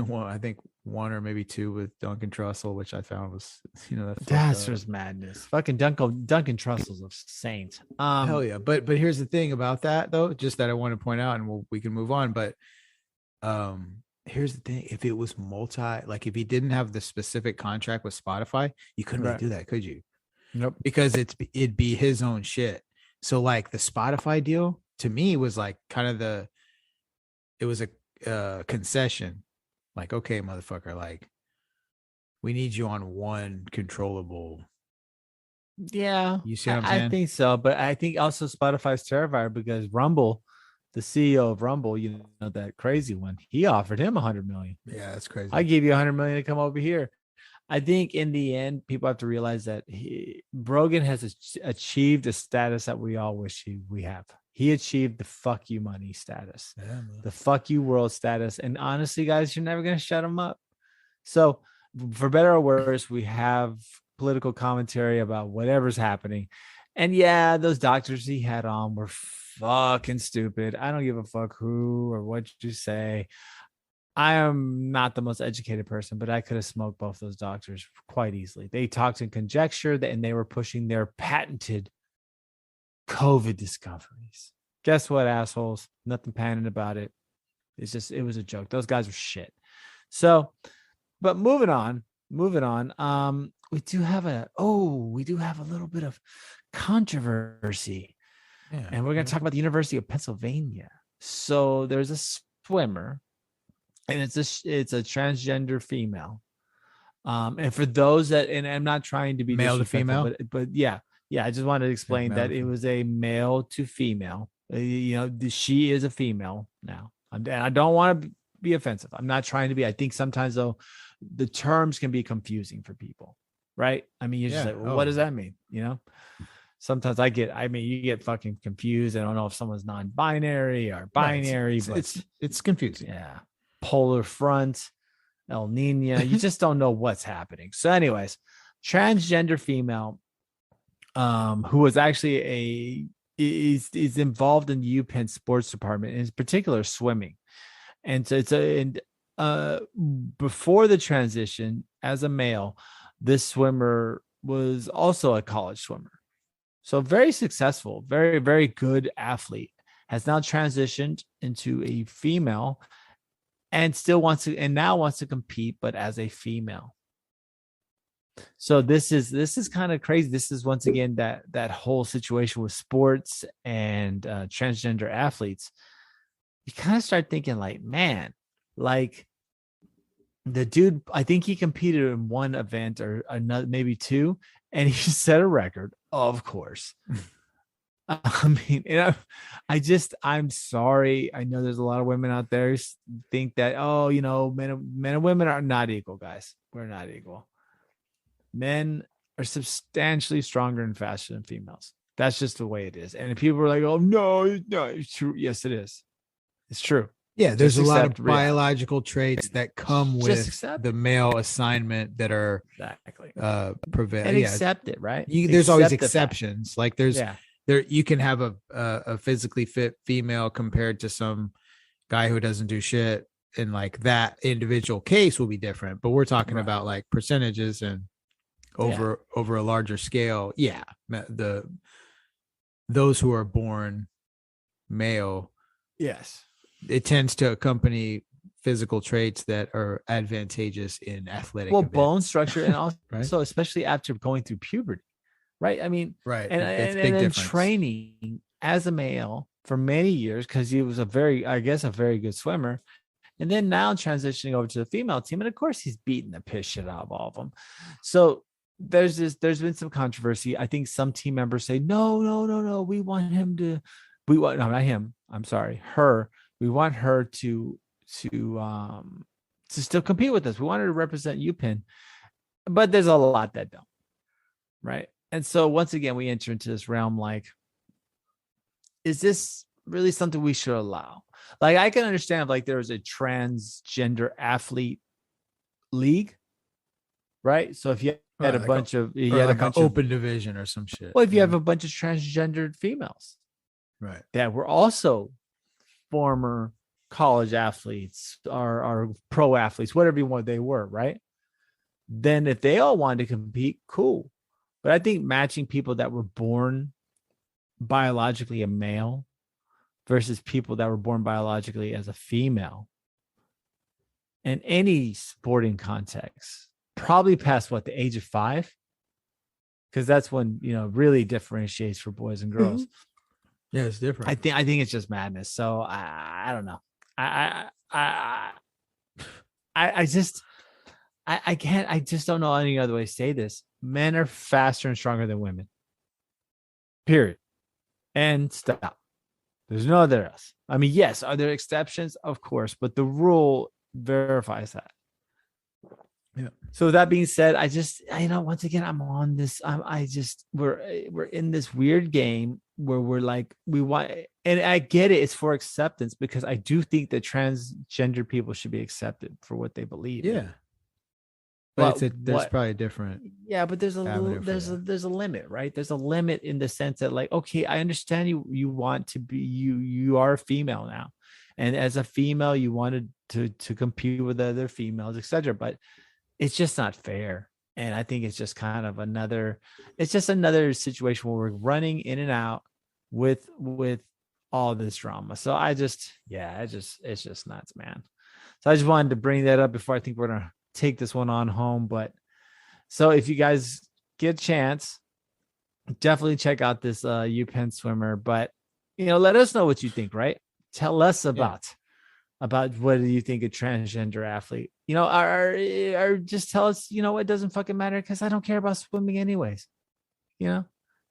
Well, I think one or maybe two with Duncan Trussell, which I found was, you know, that's just madness. Fucking Duncan Trussell's a saint. Hell yeah. But here's the thing about that though, just that I want to point out, and we can move on. But here's the thing: if it was like if he didn't have the specific contract with Spotify, you couldn't really do that, could you? Nope. Because it'd be his own shit. So like the Spotify deal to me was like kind of it was a concession. Like, okay, motherfucker, like we need you on one controllable. Yeah, you see what I'm saying? I think so, but I think also Spotify's terrified because Rumble, the CEO of Rumble, you know, that crazy one, he offered him $100 million. Yeah, that's crazy. I gave you $100 million to come over here. I think in the end, people have to realize that Rogan has achieved a status that we all wish we have. He achieved the fuck you money status, the fuck you world status. And honestly, guys, you're never going to shut him up. So for better or worse, we have political commentary about whatever's happening. And yeah, those doctors he had on were fucking stupid. I don't give a fuck who or what you say. I am not the most educated person, but I could have smoked both those doctors quite easily. They talked in conjecture and they were pushing their patented COVID discoveries. Guess what, assholes? Nothing patented about it. It was a joke. Those guys were shit. So, but moving on. We do have a little bit of controversy. Yeah, and we're going to talk about the University of Pennsylvania. So there's a swimmer, and it's a transgender female. And for those that, and I'm not trying to be male to female, but yeah, I just wanted to explain that it was a male to female. She is a female now. And I don't want to be offensive. I'm not trying to be. I think sometimes though, the terms can be confusing for people, right? I mean, you're just like, well, what does that mean? Sometimes you get fucking confused. I don't know if someone's non-binary or binary, but it's confusing. Yeah. Polar front, El Nino. You just don't know what's happening. So anyways, transgender female, who was actually is involved in the UPenn sports department, in particular swimming. And so before the transition as a male, this swimmer was also a college swimmer. So very successful, very, very good athlete, has now transitioned into a female and now wants to compete, but as a female. So this is kind of crazy. This is once again that whole situation with sports and transgender athletes. You kind of start thinking like, man, like the dude, I think he competed in one event or another, maybe two, and he set a record, of course. I mean, I'm sorry. I know there's a lot of women out there who think that, men and women are not equal, guys. We're not equal. Men are substantially stronger and faster than females. That's just the way it is. And if people are like, oh, no, it's true. Yes, it is. It's true. Yeah, there's a lot of biological traits that come with the male assignment that are exactly prevent. And accept it, right? There's always exceptions. Like there you can have a physically fit female compared to some guy who doesn't do shit, and like that individual case will be different. But we're talking about like percentages and over a larger scale. Yeah, those who are born male, yes, it tends to accompany physical traits that are advantageous in athletic events. Bone structure, and also right? Especially after going through puberty, right? I mean, right, and then training as a male for many years because he was a very good swimmer, and then now transitioning over to the female team, and of course he's beating the piss shit out of all of them. So there's been some controversy. I think some team members say, no, we want her. We want her to still compete with us. We want her to represent UPenn, but there's a lot that don't, right? And so once again, we enter into this realm like, is this really something we should allow? Like, I can understand like there was a transgender athlete league, right? So if you had an open division or some shit. Well, if you have a bunch of transgendered females, right, that were also former college athletes or pro athletes, whatever you want they were, right? Then if they all wanted to compete, cool. But I think matching people that were born biologically a male versus people that were born biologically as a female in any sporting context, probably past the age of 5, because that's when really differentiates for boys and girls. Mm-hmm. Yeah, it's different. I think it's just madness. So I don't know. I just don't know any other way to say this. Men are faster and stronger than women. Period. And stop. There's no other else. I mean, yes, are there exceptions? Of course, but the rule verifies that. Yeah. So that being said, once again, I'm on this. We're in this weird game where we're like, we want, and I get it. It's for acceptance because I do think that transgender people should be accepted for what they believe. Yeah. But there's probably a different. Yeah, but there's a limit, right? There's a limit in the sense that, like, okay, I understand you want to be, you are a female now, and as a female you wanted to compete with other females, etc. But it's just not fair. And I think it's just kind of another situation where we're running in and out with all this drama. So it's just nuts, man. So I just wanted to bring that up before I think we're gonna take this one on home. But so if you guys get a chance, definitely check out this Penn swimmer. But let us know what you think, right? Tell us about what do you think a transgender athlete, or just tell us, it doesn't fucking matter because I don't care about swimming anyways,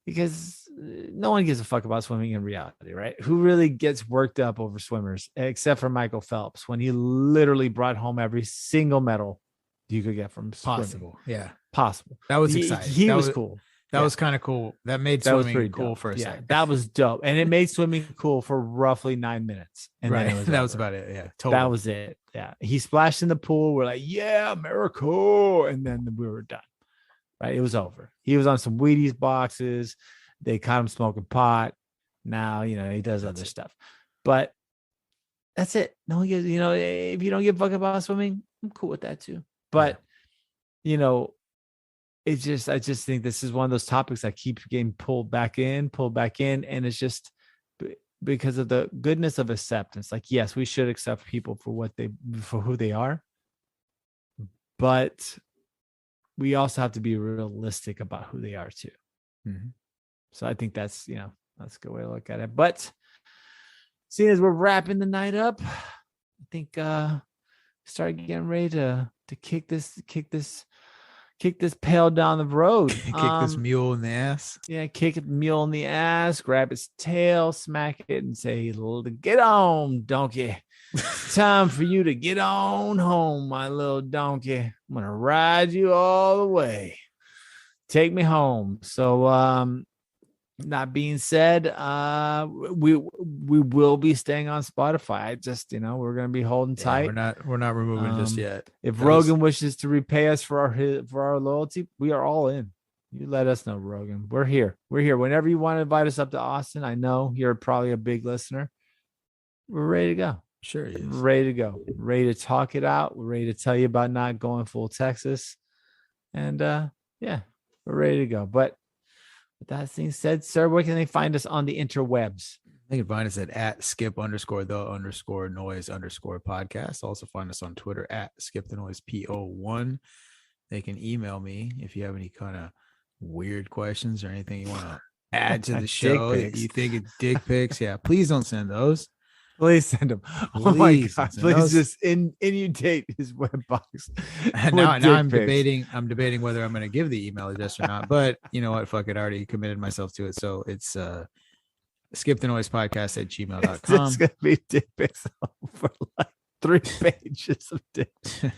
because no one gives a fuck about swimming in reality, right? Who really gets worked up over swimmers except for Michael Phelps, when he literally brought home every single medal you could get from swimming. Possible. That was exciting. He was cool. That was kind of cool. That made swimming cool dope. For a second. That was dope. And it made swimming cool for roughly 9 minutes. And right. That was about it. Yeah. Totally. That was it. Yeah. He splashed in the pool. We're like, yeah, America. And then we were done. Right. It was over. He was on some Wheaties boxes. They caught him smoking pot. Now, he does other stuff. But that's it. No one gives, if you don't give a fuck about swimming, I'm cool with that too. But, I just think this is one of those topics that keeps getting pulled back in. And it's just because of the goodness of acceptance. Like, yes, we should accept people for who they are, but we also have to be realistic about who they are too. Mm-hmm. So I think that's a good way to look at it. But seeing as we're wrapping the night up, I think start getting ready to kick this pail down the road. Kick this mule in the ass. Yeah, kick the mule in the ass, grab its tail, smack it, and say, "Get on, donkey. Time for you to get on home, my little donkey. I'm gonna ride you all the way. Take me home." So that being said, we will be staying on Spotify. I just, we're going to be holding tight. We're not removing just yet. If Rogan wishes to repay us for our loyalty, we are all in. You let us know, Rogan. We're here. Whenever you want to invite us up to Austin, I know you're probably a big listener. We're ready to go. Sure is. Ready to go. Ready to talk it out. We're ready to tell you about not going full Texas. And we're ready to go. But with that being said, sir, where can they find us on the interwebs? They can find us at skip_the_noise_podcast. Also find us on Twitter at skipthenoisepO1. They can email me if you have any kind of weird questions or anything you want to add to the show. You think it's dick pics? Yeah, please don't send those. Please send them. Oh my God! Please just inundate his web box. Now I'm debating whether I'm going to give the email address or not. But you know what? Fuck it. I already committed myself to it. So it's skipthenoisepodcast@gmail.com. It's going to be dick pics for like 3 pages of dick pics.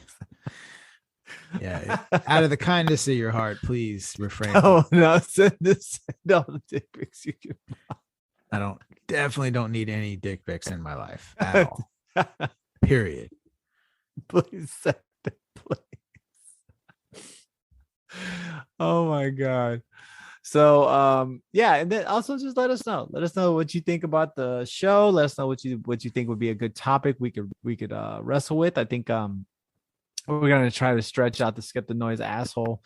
Yeah. Out of the kindness of your heart, please refrain. Oh no! Send all the dick pics you can. I definitely don't need any dick pics in my life at all. Period. Please send it, please. Oh my God. So and then also just let us know. Let us know what you think about the show. Let us know what you think would be a good topic we could wrestle with. I think we're gonna try to stretch out the Skip the Noise asshole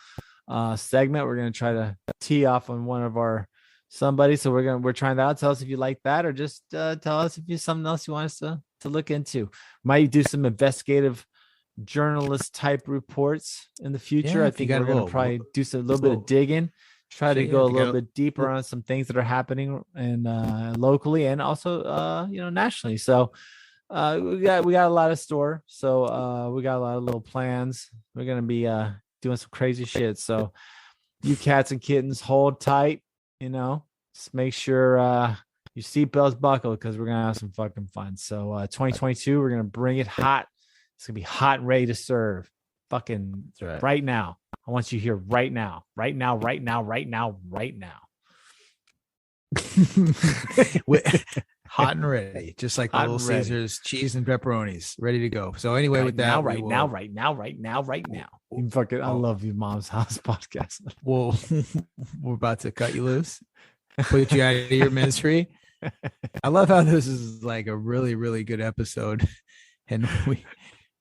segment. We're gonna try to tee off on one of our somebody. So we're trying that out. Tell us if you like that, or just tell us if there's something else you want us to look into. Might do some investigative journalist type reports in the future. I think we're going to probably do a little bit of digging, try to go a little bit deeper on some things that are happening and locally and also nationally. So we got a lot of store. So we got a lot of little plans. We're going to be doing some crazy shit. So you cats and kittens, hold tight. Just make sure your seatbelts buckled because we're gonna have some fucking fun. So 2022, we're gonna bring it hot. It's gonna be hot and ready to serve. Fucking right now. I want you here right now. Right now. Hot and ready, just like the Little Caesars cheese and pepperonis, ready to go. So anyway, with that, right now. I love you, Mom's House podcast. Well, we're about to cut you loose, put you out of your misery. I love how this is like a really, really good episode, and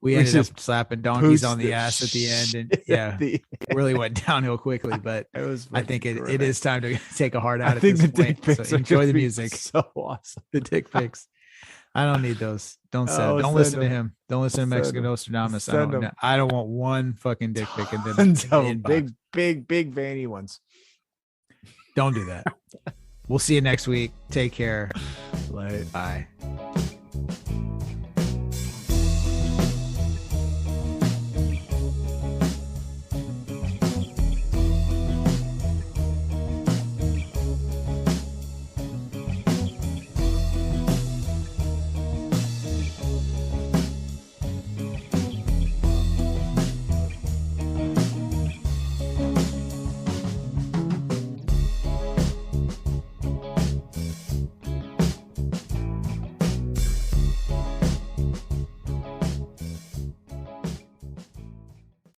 we ended up slapping donkeys on the ass at the end, and it really went downhill quickly. But I think it is time to take a hard out at this point. So enjoy the music. So awesome. The dick pics. I don't need those. Don't listen to him. Don't listen to Mexican Nostradamus. I don't want one fucking dick pic in the big veiny ones. Don't do that. We'll see you next week. Take care. Bye. Bye.